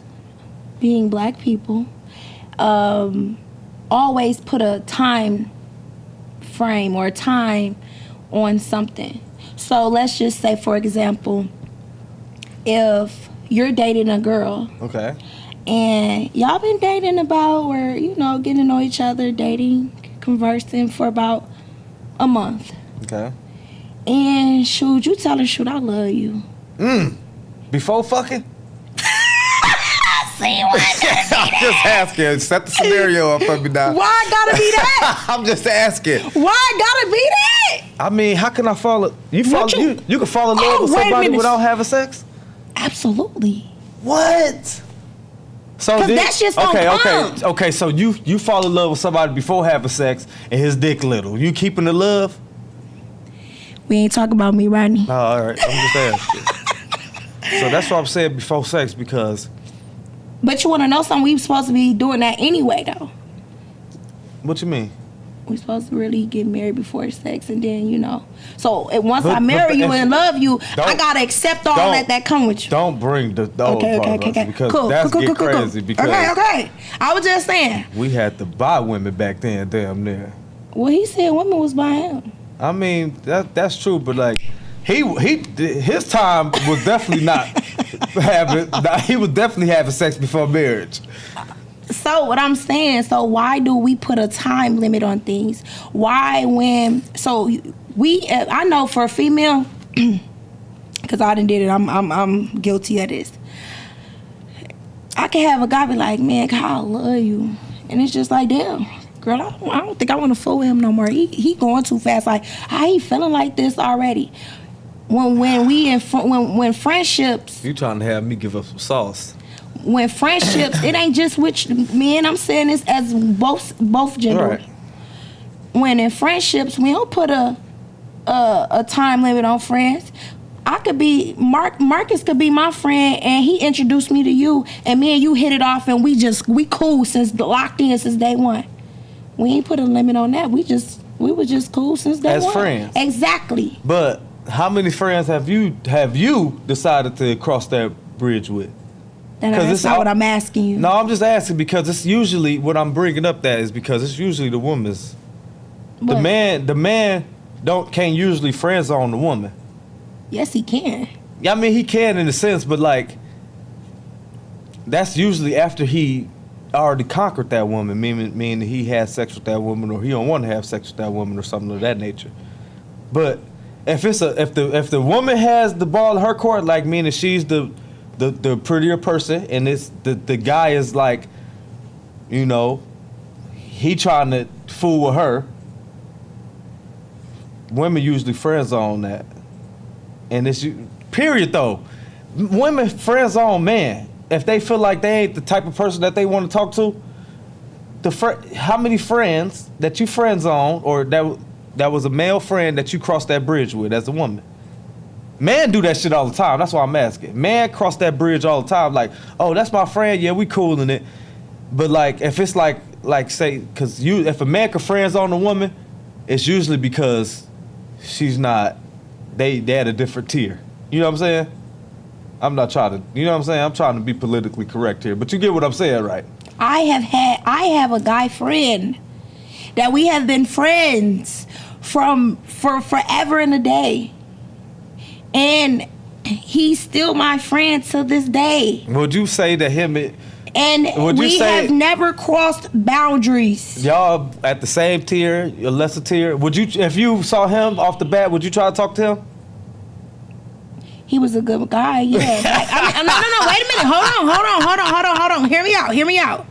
being black people, always put a time frame or time on something? So let's just say, for example, if you're dating a girl, okay, and y'all been dating about, or getting to know each other, dating, conversing for about a month, okay, and you tell her, I love you. Before fucking? See, why gotta be I'm just asking. Set the scenario up for me now. Why gotta be that? I'm just asking. Why gotta be that? I mean, how can I fall? You can fall in love with wait a somebody minute. without having sex? Absolutely. What? So 'Cause that's just gonna come. Okay. So you fall in love with somebody before having sex, and his dick little. You keeping the love? We ain't talking about me, Rodney. No, all right. I'm just asking. So that's what I'm saying before sex, because. But you want to know something? We supposed to be doing that anyway, though. What you mean? We supposed to really get married before sex, and then So once I marry you and love you, I gotta accept all that come with you. Don't bring the old part up, because cool, that's cool, crazy. cool. Because okay. I was just saying. We had to buy women back then, damn near. Well, he said women was buying him. I mean that's true, but like his time was definitely not having. He was definitely having sex before marriage. So what I'm saying, why do we put a time limit on things? Why I know for a female, because I done did it, I'm guilty of this. I can have a guy be like, man, God, I love you. And it's just like, damn, girl, I don't think I want to fool with him no more. He going too fast. Like, how he feeling like this already? When friendships, You trying to have me give up some sauce? When friendships, it ain't just with men. I'm saying this as both gender. Right. When in friendships, we don't put a time limit on friends. I could be Marcus could be my friend, and he introduced me to you, and me and you hit it off, and we cool locked in since day one. We ain't put a limit on that. We were just cool since day one. As friends. Exactly. But how many friends have you decided to cross that bridge with? That's not what I'm asking you. No, I'm just asking because it's usually what I'm bringing up. That is because it's usually the woman's. What? The man can't usually friend zone the woman. Yes, he can. Yeah, I mean he can in a sense, but like that's usually after he already conquered that woman, meaning he had sex with that woman, or he don't want to have sex with that woman, or something of that nature. But if the woman has the ball in her court, like meaning she's the prettier person, and it's the guy is like, you know, he trying to fool with her. Women usually friend zone that, and it's period though. Women friend zone man if they feel like they ain't the type of person that they want to talk to. How many friends that you friend zone or that was a male friend that you crossed that bridge with as a woman? Man do that shit all the time. That's why I'm asking. Man cross that bridge all the time. Like, oh, that's my friend. Yeah, we cool in it. But like, if it's like say, cause if a man can friend zone a woman, it's usually because she's not. They at a different tier. You know what I'm saying? I'm not trying to. You know what I'm saying? I'm trying to be politically correct here. But you get what I'm saying, right? I have a guy friend that we have been friends for forever and a day. And he's still my friend to this day. Would you say that him and we have never crossed boundaries. Y'all at the same tier, a lesser tier? Would you, if you saw him off the bat, would you try to talk to him? He was a good guy, yeah. No, wait a minute. Hold on. Hear me out.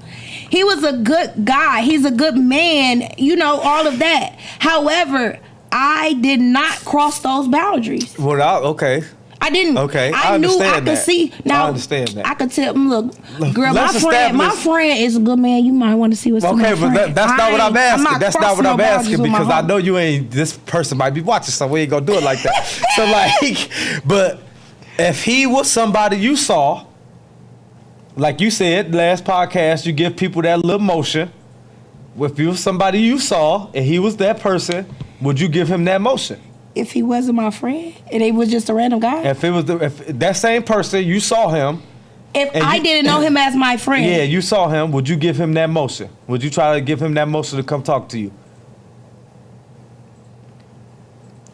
He was a good guy. He's a good man, you know, all of that. However, I did not cross those boundaries. Well, okay. I didn't. Okay, I knew I could see. Now, I understand that. I could tell him, look, girl, my establish- friend is a good man. You might want to see what's going on. Okay, but that's not what I'm asking. That's not what I'm asking because I know you ain't. This person might be watching, so we ain't gonna do it like that. So like, but if he was somebody you saw, like you said last podcast, you give people that little motion. If you was somebody you saw and he was that person, would you give him that motion? If he wasn't my friend and he was just a random guy? If it was if that same person, you saw him. If I didn't know him as my friend. Yeah, you saw him. Would you give him that motion? Would you try to give him that motion to come talk to you?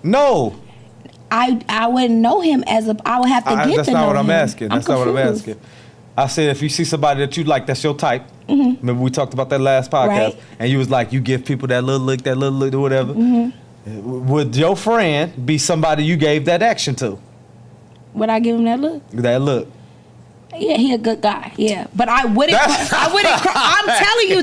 No. I wouldn't know him as a. I would have to get to know him. That's not what I'm asking. That's not what I'm asking. I said if you see somebody that you like, that's your type. Mm-hmm. Remember we talked about that last podcast, right. And you was like, you give people that little look, or whatever. Mm-hmm. Would your friend be somebody you gave that action to? Would I give him that look? That look. Yeah, he a good guy. Yeah, but I wouldn't. I'm telling you,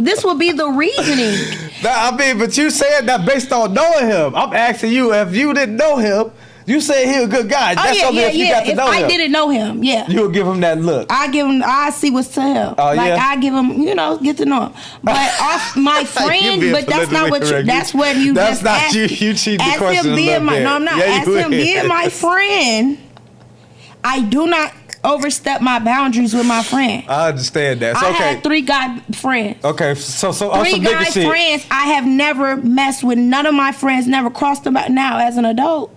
this will be the reasoning. I mean, but you said that based on knowing him. I'm asking you if you didn't know him. You say he a good guy. That's only if you got to know him. If I didn't know him, yeah. You would give him that look. I see what's to him. I give him, get to know him. But off my friend, but that's not what you, that's what you that's just not asked. You cheat the question No, I'm not. Yeah, ask him being my friend. I do not overstep my boundaries with my friend. I understand that. I had 3 guy friends. Okay, so 3 guy friends. I have never messed with none of my friends, never crossed them out. Now, as an adult,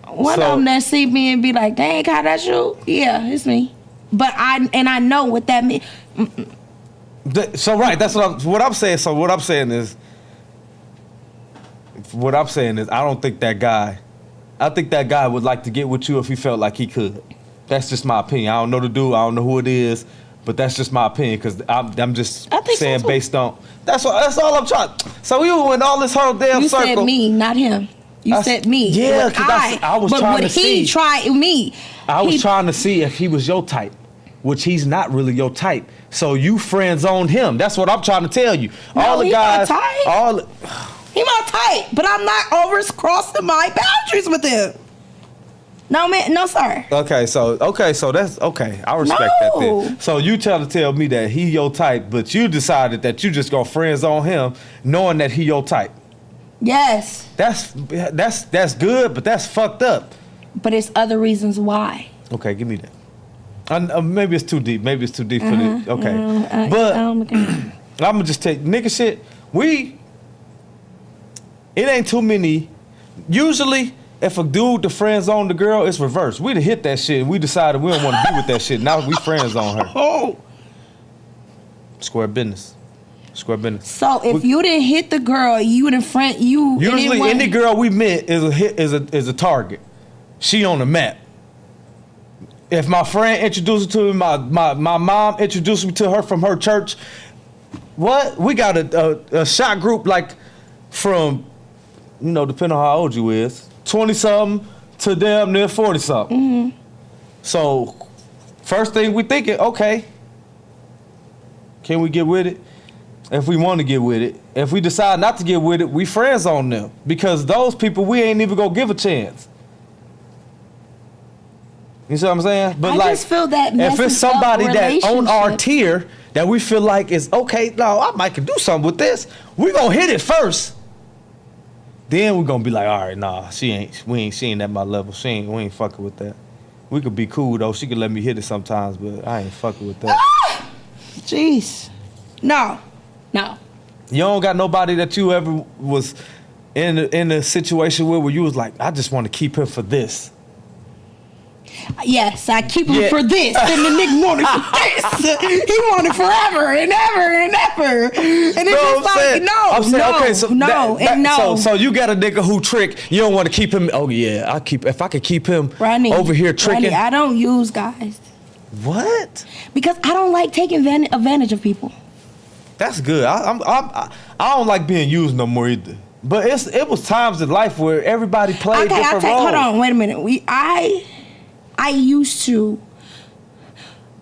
one of them that see me and be like, dang, how that's you? Yeah, it's me. But I know what that means. So right, that's what I'm saying. So what I'm saying is, I don't think that guy. I think that guy would like to get with you if he felt like he could. That's just my opinion. I don't know the dude. I don't know who it is, but that's just my opinion because I'm just saying so based on. That's all I'm trying. So you went all this whole damn circle. You said me, not him. You said me. Yeah, because I was trying to see. But would he try me? I was trying to see if he was your type, which he's not really your type. So you friend zoned him. That's what I'm trying to tell you. No, all the guys, my type. He my type, but I'm not crossing my boundaries with him. No, man, no, sir. Okay, so that's okay. I respect that then. So you tell me that he your type, but you decided that you just gonna friend zone him, knowing that he your type. Yes. That's good, but that's fucked up. But it's other reasons why. Okay, give me that. Maybe it's too deep. Maybe it's too deep for this. Okay, but I'm gonna just take nigga shit. It ain't too many. Usually, If a dude the friend zone the girl, it's reverse. We'd have hit that shit and we decided we don't want to be with that shit. Now we friend zone her. Oh. Square business. Square business. So if you didn't hit the girl, you would friend you. Usually any girl we met is a target. She on the map. If my friend introduced her to me, my mom introduced me to her from her church. What? We got a shot group like from, depending on how old you is, 20-something to damn near 40-something. Mm-hmm. So first thing we thinking, okay, can we get with it? If we want to get with it. If we decide not to get with it, we friends on them. Because those people, we ain't even gonna give a chance. You see what I'm saying? But I just feel that if it's somebody that on our tier that we feel like is okay, no, I might could do something with this. We gonna hit it first. Then we gonna be like, all right, nah, she ain't at my level. We ain't fucking with that. We could be cool though. She could let me hit it sometimes, but I ain't fucking with that. Jeez. No. You don't got nobody that you ever was in a situation with where you was like, I just want to keep him for this. Yes, I keep him for this, and the nigga wanted for this. He wanted forever and ever and ever. And it's no. So you got a nigga who trick. You don't want to keep him. Oh yeah, if I could keep him over here tricking. Ronnie, I don't use guys. What? Because I don't like taking advantage of people. That's good. I don't like being used no more either. But it was times in life where everybody played different roles. Hold on, wait a minute. I used to,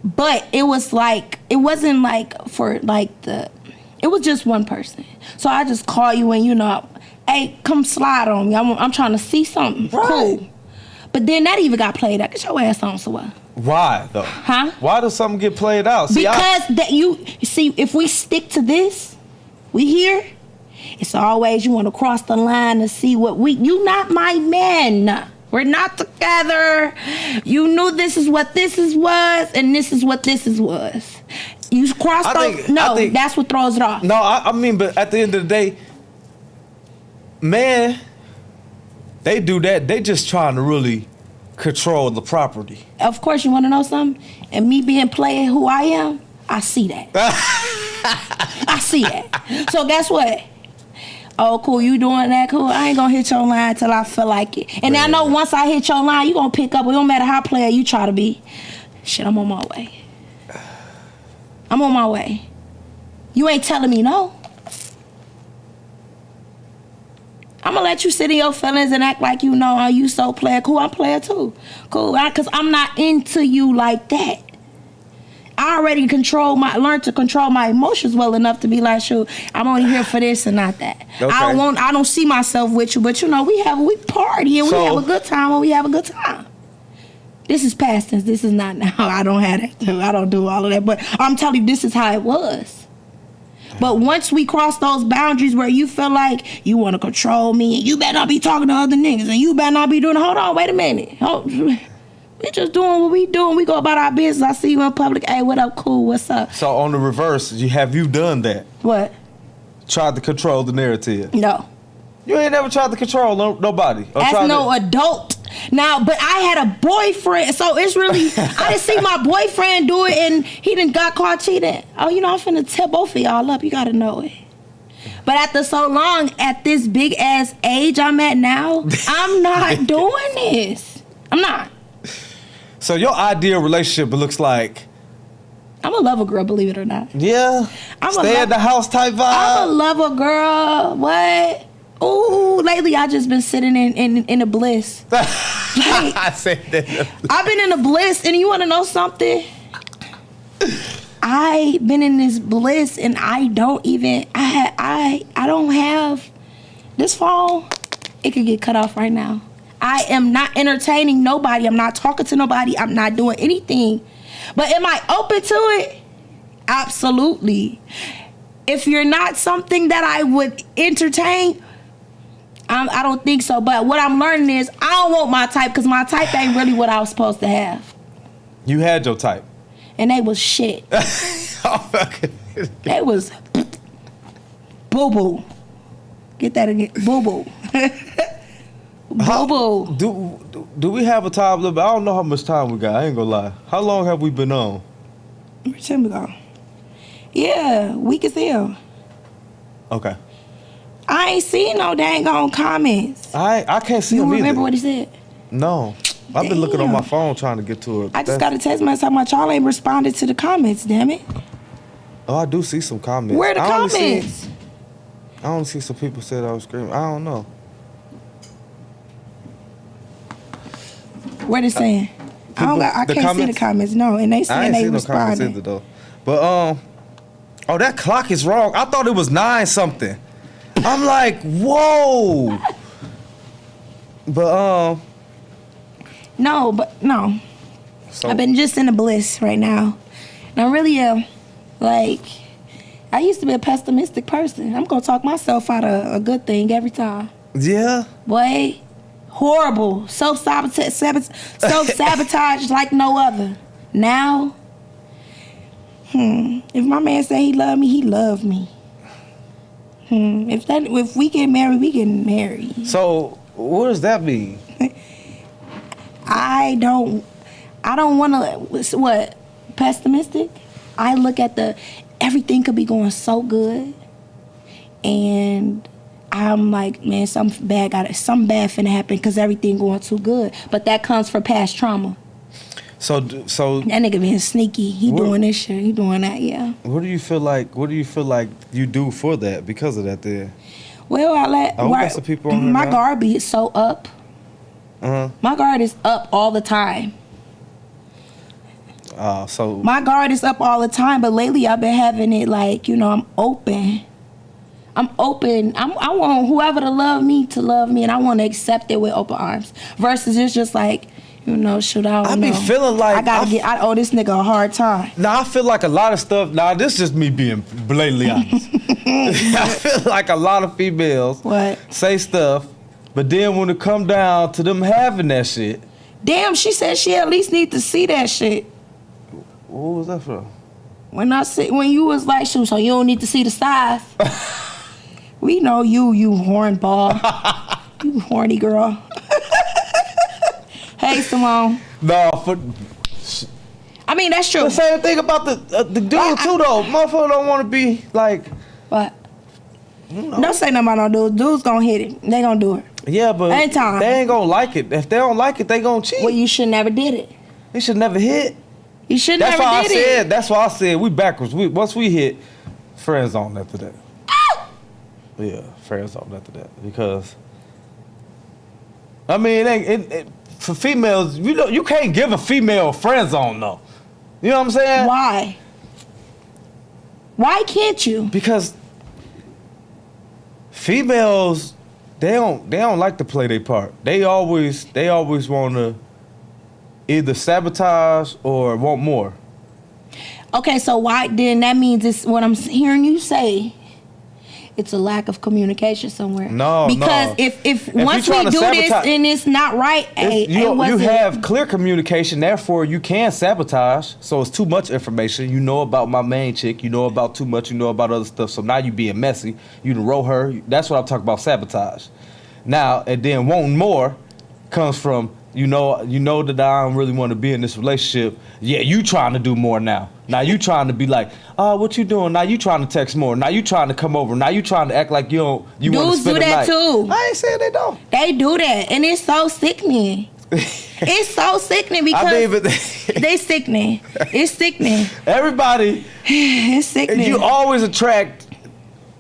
but it was like, it wasn't like for like it was just one person. So I just call you and hey, come slide on me. I'm trying to see something. Right. Cool. But then that even got played out. Get your ass on, so what? Why though? Huh? Why does something get played out? Because you see, if we stick to this, we here. It's always you want to cross the line to see what you not my man. We're not together. You knew this is what this was, and this is what this was. You cross those. That's what throws it off. No, I mean, but at the end of the day, man, they do that. They just trying to really control the property. Of course, you want to know something? And me being playing who I am, I see that. I see that. So guess what? Oh, cool, you doing that? Cool. I ain't gonna hit your line till I feel like it. And I know once I hit your line, you gonna pick up. It don't matter how player you try to be. Shit, I'm on my way. I'm on my way. You ain't telling me no. I'm gonna let you sit in your feelings and act like you so player. Cool, I'm player too. Cool, because I'm not into you like that. I already learned to control my emotions well enough to be like, shoot, I'm only here for this and not that. Okay. I don't see myself with you, but we party and we have a good time when we have a good time. This is past tense. This is not now. I don't have that too. I don't do all of that. But I'm telling you, this is how it was. But once we cross those boundaries where you feel like you want to control me and you better not be talking to other niggas and you better not be doing, hold on, wait a minute. We just doing what we doing. We go about our business. I see you in public. Hey, what up? Cool. What's up? So on the reverse, have you done that? What? Tried to control the narrative? No. You ain't never tried to control nobody? As no adult. Now, but I had a boyfriend, so it's really, I didn't see my boyfriend do it and he done got caught cheating. Oh, I'm finna tell both of y'all up. You gotta know it. But after so long, at this big ass age I'm at now, I'm not doing this. I'm not. So your ideal relationship looks like? I'm a lover girl, believe it or not. Yeah? Stay at the house type vibe? I'm a lover girl. What? Ooh, lately I just been sitting in a bliss. I said that. I've been in a bliss, and you want to know something? I've been in this bliss, and I don't have this phone. It could get cut off right now. I am not entertaining nobody. I'm not talking to nobody. I'm not doing anything. But am I open to it? Absolutely. If you're not something that I would entertain, I don't think so. But what I'm learning is I don't want my type because my type ain't really what I was supposed to have. You had your type. And they was shit. They was boo-boo. Get that again. Boo-boo. Boo-boo. Do we have a time limit? I don't know how much time we got. I ain't gonna lie. How long have we been on? Where time we go? Yeah, weak as hell. Okay. I ain't seen no dang on comments. I can't see You them remember either. what he said? No. I've been looking on Damn. my phone trying to get to it. I just got a text message talking about y'all ain't responded to the comments, damn it. Oh, I do see some comments. Where the I only comments? I only see some people said I was screaming. I don't know. What they saying? I the can't see the comments? comments, no. And they I saying ain't they seen no comments responded. either though. But oh, that clock is wrong. I thought it was 9 something. I'm like, whoa. But No. so I've been just in a bliss right now. And I really am. Like, I used to be a pessimistic person. I'm gonna talk myself out of a good thing every time. yeah. Boy, horrible. Self-sabotage like no other. Now, if my man say he love me, he love me. If we get married, we get married. So what does that mean? I don't want to, what, pessimistic? I look at everything could be going so good. And I'm like, man, something bad finna happen because everything going too good. But that comes from past trauma. So That nigga being sneaky. He doing this shit. He doing that, yeah. what do you feel like you do for that because of that there? Well, we got some people on here my now. guard be so up. Uh-huh. My guard is up all the time. So My guard is up all the time, but lately I've been having it like, I'm open. I want whoever to love me, and I want to accept it with open arms. Versus it's just like, shoot, I don't know. I be feeling like I owe this nigga a hard time. Now I feel like a lot of stuff. Now this is just me being blatantly honest. I feel like a lot of females What? say stuff, but then when it come down to them having that shit, Damn, she said she at least need to see that shit. what was that from? When you was like, shoot, so you don't need to see the size. We know you hornball. You horny girl. Hey, Simone. No, I mean, that's true. the same thing about the dude too though. Motherfucker don't want to be like. But don't say nothing about no dudes. Dudes gonna hit it. They gonna do it. Yeah, but Anytime. they ain't gonna like it. If they don't like it, they gonna cheat. Well, you should never did it. They should never hit. You should That's never why did I said. it. That's why I said we backwards. Once we hit, friend zone after that. Yeah, friend zone after that because. I mean, for females, you can't give a female a friend zone though. You know what I'm saying? Why? Why can't you? Because females, they don't like to play their part. They always want to either sabotage or want more. Okay, so why then that means it's what I'm hearing you say. It's a lack of communication somewhere. No, because if once we trying to do this sabotage- and it's not right, You have clear communication, therefore you can sabotage. So it's too much information. You know about my main chick. You know about too much. You know about other stuff. So now you being messy. You done roll her. That's what I'm talking about, sabotage. Now and then wanting more comes from you know that I don't really want to be in this relationship. Yeah, you trying to do more now. Now you trying to be like, oh, what you doing? Now you trying to text more. Now you trying to come over. Now you trying to act like you want to Dudes spend do the that night. too. I ain't saying they don't. They do that, and it's so sickening. It's so sickening because I mean, but they sickening. It's sickening. everybody, It's sickening. you always attract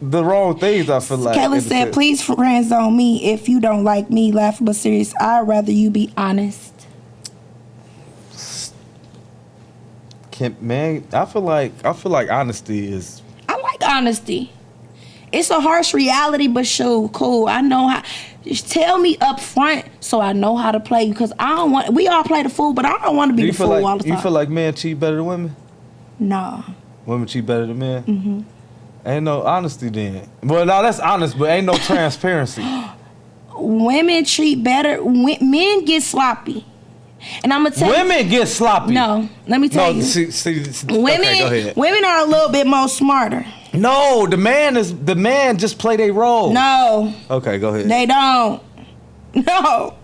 the wrong things. I feel like. Kayla in a said, sense. please friends on me if you don't like me, laughing but serious. I'd rather you be honest. Man, I feel like honesty is. I like honesty. It's a harsh reality, but sure, cool. I know how. Just tell me up front so I know how to play you. Because I don't want. We all play the fool, but I don't want to be the fool all the time. You feel like men cheat better than women? Nah. Women cheat better than men? Mm-hmm. Ain't no honesty then. Well, no, that's honest, but ain't no transparency. Women treat better. Men get sloppy. And I'm gonna tell Women get sloppy. No, let me tell you. See, Women, okay, go ahead. women are a little bit more smarter. No, the man just play their role. No, Okay, go ahead. they don't. No.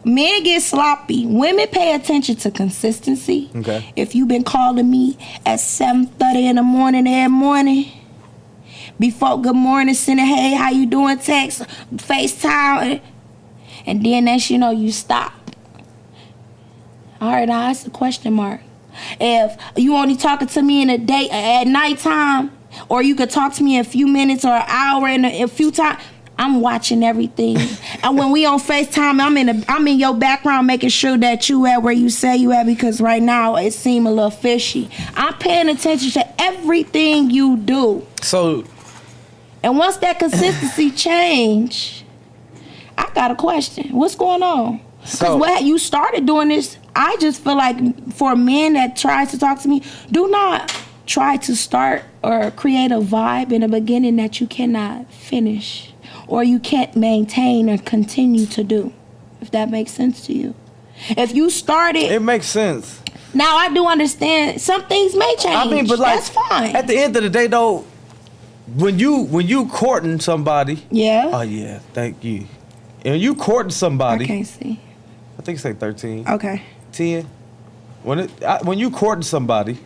Men get sloppy. Women pay attention to consistency. Okay. If you've been calling me at 7:30 in the morning every morning, before good morning, sending hey, how you doing, text, FaceTime, and then next you know you stop. All right, now that's a question mark. If you only talking to me in a day at nighttime, or you could talk to me in a few minutes or an hour in a few times, I'm watching everything. And when we on FaceTime, I'm in your background making sure that you at where you say you at, because right now it seem a little fishy. I'm paying attention to everything you do. So, and once that consistency change, I got a question. What's going on? Because what you started doing this, I just feel like for a man that tries to talk to me, do not try to start or create a vibe in the beginning that you cannot finish or you can't maintain or continue to do, if that makes sense to you. If you started... It makes sense. Now, I do understand some things may change. I mean, but like, that's fine. At the end of the day, though, when you courting somebody... Yeah? Oh, yeah, thank you. And you courting somebody... I can't see. I think it's like 13. Okay. 10. When you courting somebody,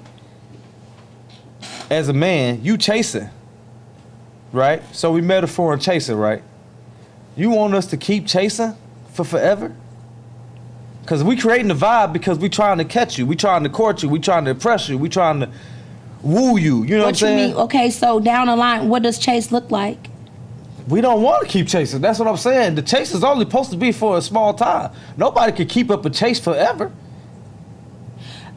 as a man, you chasing, right? So we metaphor and chasing, right? You want us to keep chasing for forever? Because we creating the vibe because we trying to catch you. We trying to court you. We trying to impress you. We trying to woo you. You know what I'm saying? What you mean? Okay, so down the line, what does chase look like? We don't want to keep chasing. That's what I'm saying. The chase is only supposed to be for a small time. Nobody can keep up a chase forever.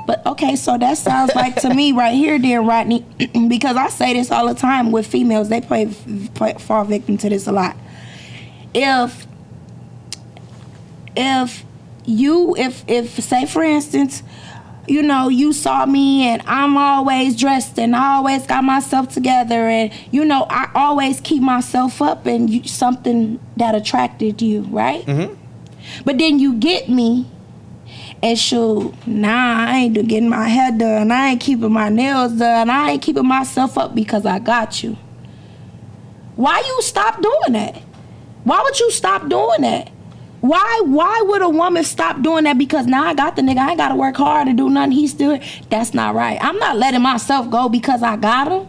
But okay, so that sounds like to me right here, dear Rodney, because I say this all the time with females. They fall victim to this a lot. If say for instance, you know, you saw me and I'm always dressed and I always got myself together and, you know, I always keep myself up and something that attracted you, right? Mm-hmm. But then you get me and shoot, nah, I ain't getting my hair done. I ain't keeping my nails done. I ain't keeping myself up because I got you. Why you stop doing that? Why would you stop doing that? Why would a woman stop doing that? Because now I got the nigga, I ain't gotta work hard to do nothing. He's still, that's not right. I'm not letting myself go because I got him.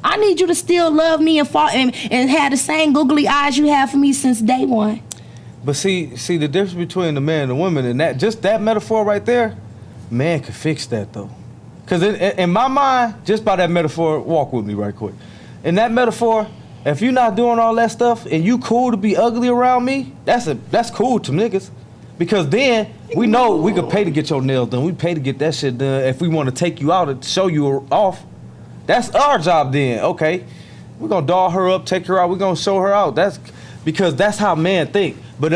I need you to still love me and have the same googly eyes you have for me since day one. But see the difference between the man and the woman, and that just that metaphor right there, man could fix that though. Because in my mind, just by that metaphor, walk with me right quick. In that metaphor, if you're not doing all that stuff and you cool to be ugly around me, that's cool to niggas. Because then we know we could pay to get your nails done. We pay to get that shit done. If we want to take you out and show you off, that's our job then. Okay, we're going to doll her up, take her out. We're going to show her out. That's because that's how men think. But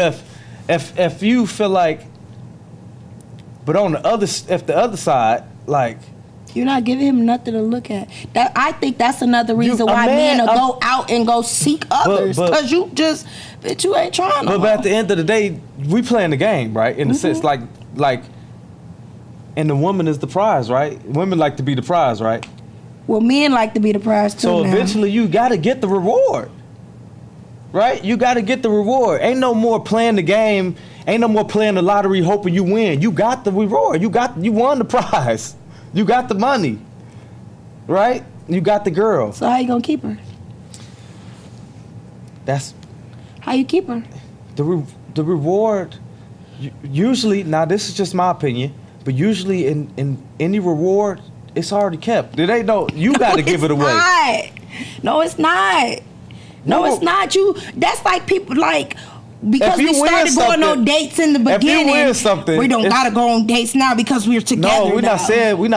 if you feel like, but on the other side, like, you're not giving him nothing to look at. That I think that's another reason why men will go out and go seek others, because you ain't trying. But at the end of the day, we playing the game, right? In the sense, like, and the woman is the prize, right? Women like to be the prize, right? Well, men like to be the prize too. So eventually, you got to get the reward, right? You got to get the reward. Ain't no more playing the game. Ain't no more playing the lottery hoping you win. You got the reward. You won the prize. You got the money, right? You got the girl. So how you gonna keep her? That's how you keep her. The reward. Usually, now this is just my opinion, but usually in any reward, it's already kept. It ain't no. You got to give it away. No, it's not. No, it's not. That's like people like. Because we started going on dates in the beginning. If you win something, we don't gotta go on dates now because we're together. No, we're not saying we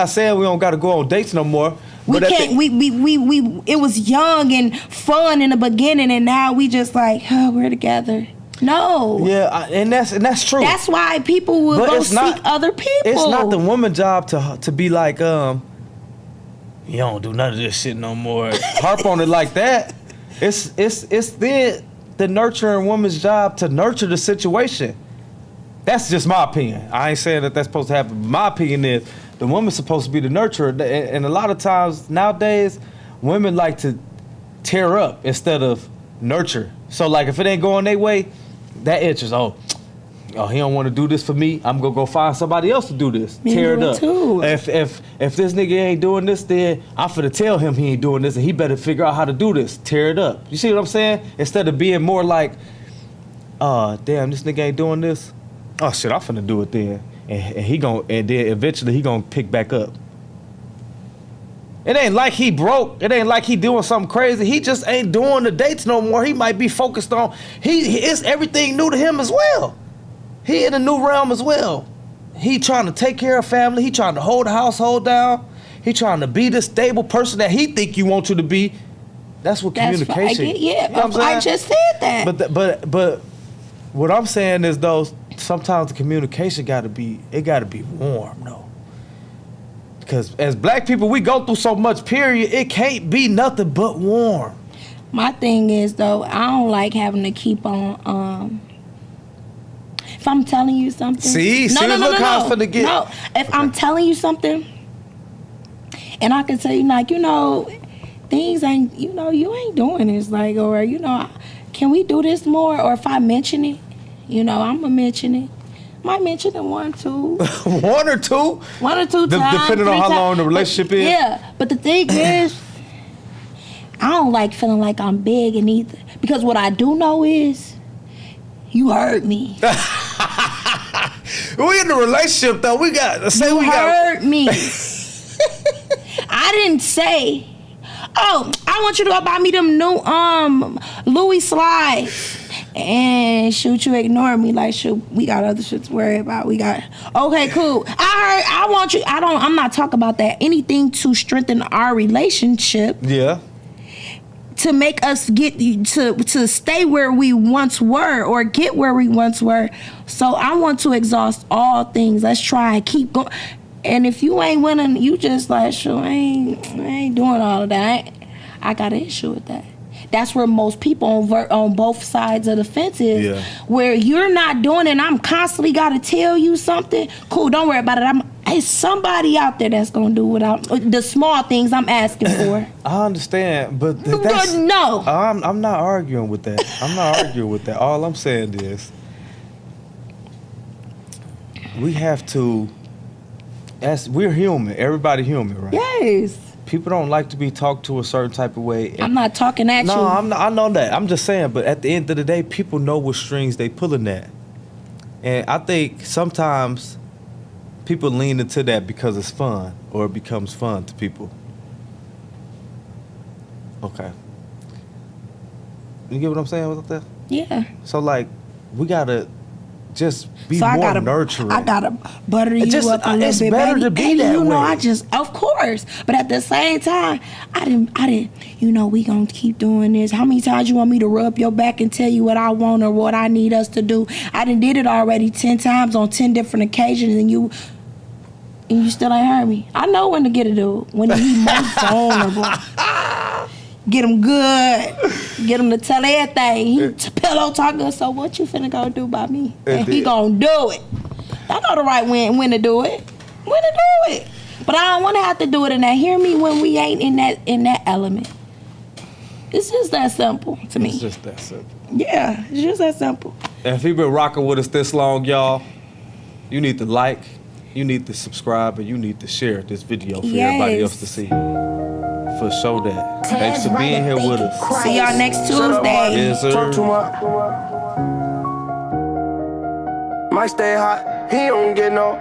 don't gotta go on dates no more. We can't. It was young and fun in the beginning, and now we just like, oh, we're together. No. Yeah, and that's true. That's why people will go seek other people. It's not the woman's job to be like, you don't do none of this shit no more. Harp on it like that. It's the nurturing woman's job to nurture the situation. That's just my opinion. I ain't saying that that's supposed to happen. My opinion is the woman's supposed to be the nurturer. And a lot of times nowadays, women like to tear up instead of nurture. So like if it ain't going their way, that interest. Oh, he don't want to do this for me. I'm gonna go find somebody else to do this. Me Tear it do it up. too. If this nigga ain't doing this, then I'm finna tell him he ain't doing this, and he better figure out how to do this. Tear it up. You see what I'm saying? Instead of being more like, damn, this nigga ain't doing this. Oh shit, I'm finna do it then, and then eventually he gonna pick back up. It ain't like he broke. It ain't like he doing something crazy. He just ain't doing the dates no more. He might be focused on, it's everything new to him as well. He in a new realm as well. He trying to take care of family. He trying to hold the household down. He trying to be the stable person that he think you want you to be. That's what communication. Yeah, you know what I'm I just said that. But what I'm saying is though, sometimes the communication gotta be warm though. Because as black people, we go through so much, period, it can't be nothing but warm. My thing is, though, I don't like having to keep on, if I'm telling you something. Look how it's finna get. No, if I'm telling you something, and I can tell you, like, things ain't, you ain't doing this, like, or, can we do this more? Or if I mention it, I'm going to mention it. Might mention it 1, 2. 1 or 2? 1 or 2 times. Depending on how long the relationship is? Yeah, but the thing is, I don't like feeling like I'm begging either. Because what I do know is, you hurt me. We in a relationship though. You hurt me. I didn't say, I want you to go buy me them new Louis slides. And shoot, you ignore me like, shoot, we got other shit to worry about. Okay, cool. I'm not talking about that. Anything to strengthen our relationship. Yeah. To make us get to stay where we once were or get where we once were. So I want to exhaust all things. Let's try and keep going. And if you ain't winning, you just like, sure, I ain't doing all of that. I got an issue with that. That's where most people on both sides of the fence is. Yeah. Where you're not doing it and I'm constantly got to tell you something. Cool, don't worry about it. It's somebody out there that's going to do the small things I'm asking for. I understand, but that's... No. I'm not arguing with that. All I'm saying is, we have to... We're human. Everybody human, right? Yes. People don't like to be talked to a certain type of way. I'm not talking at you. No, I know that. I'm just saying, but at the end of the day, people know what strings they pulling at. And I think sometimes people lean into that because it's fun, or it becomes fun to people. Okay. You get what I'm saying with that? Yeah. So, like, we gotta just be more nurturing. I gotta butter you up a little it's bit, better baby. to be that way. Of course. But at the same time, I didn't, we gonna keep doing this. How many times you want me to rub your back and tell you what I want or what I need us to do? I done did it already 10 times on 10 different occasions, and you still ain't heard me. I know when to get it, dude. When he's most vulnerable. Get him good. Get him to tell everything. He pillow talking. So what you finna go do by me? And he gonna do it. I know the right when to do it. When to do it. But I don't want to have to do it in that. Hear me when we ain't in that element. It's just that simple to me. It's just that simple. Yeah, it's just that simple. And if you've been rocking with us this long, y'all, you need to like, you need to subscribe, and you need to share this video for everybody else to see. For sure that. Thanks for being here with us. See y'all next Tuesday. Yes, sir. Talk too much. Might stay hot, he don't get no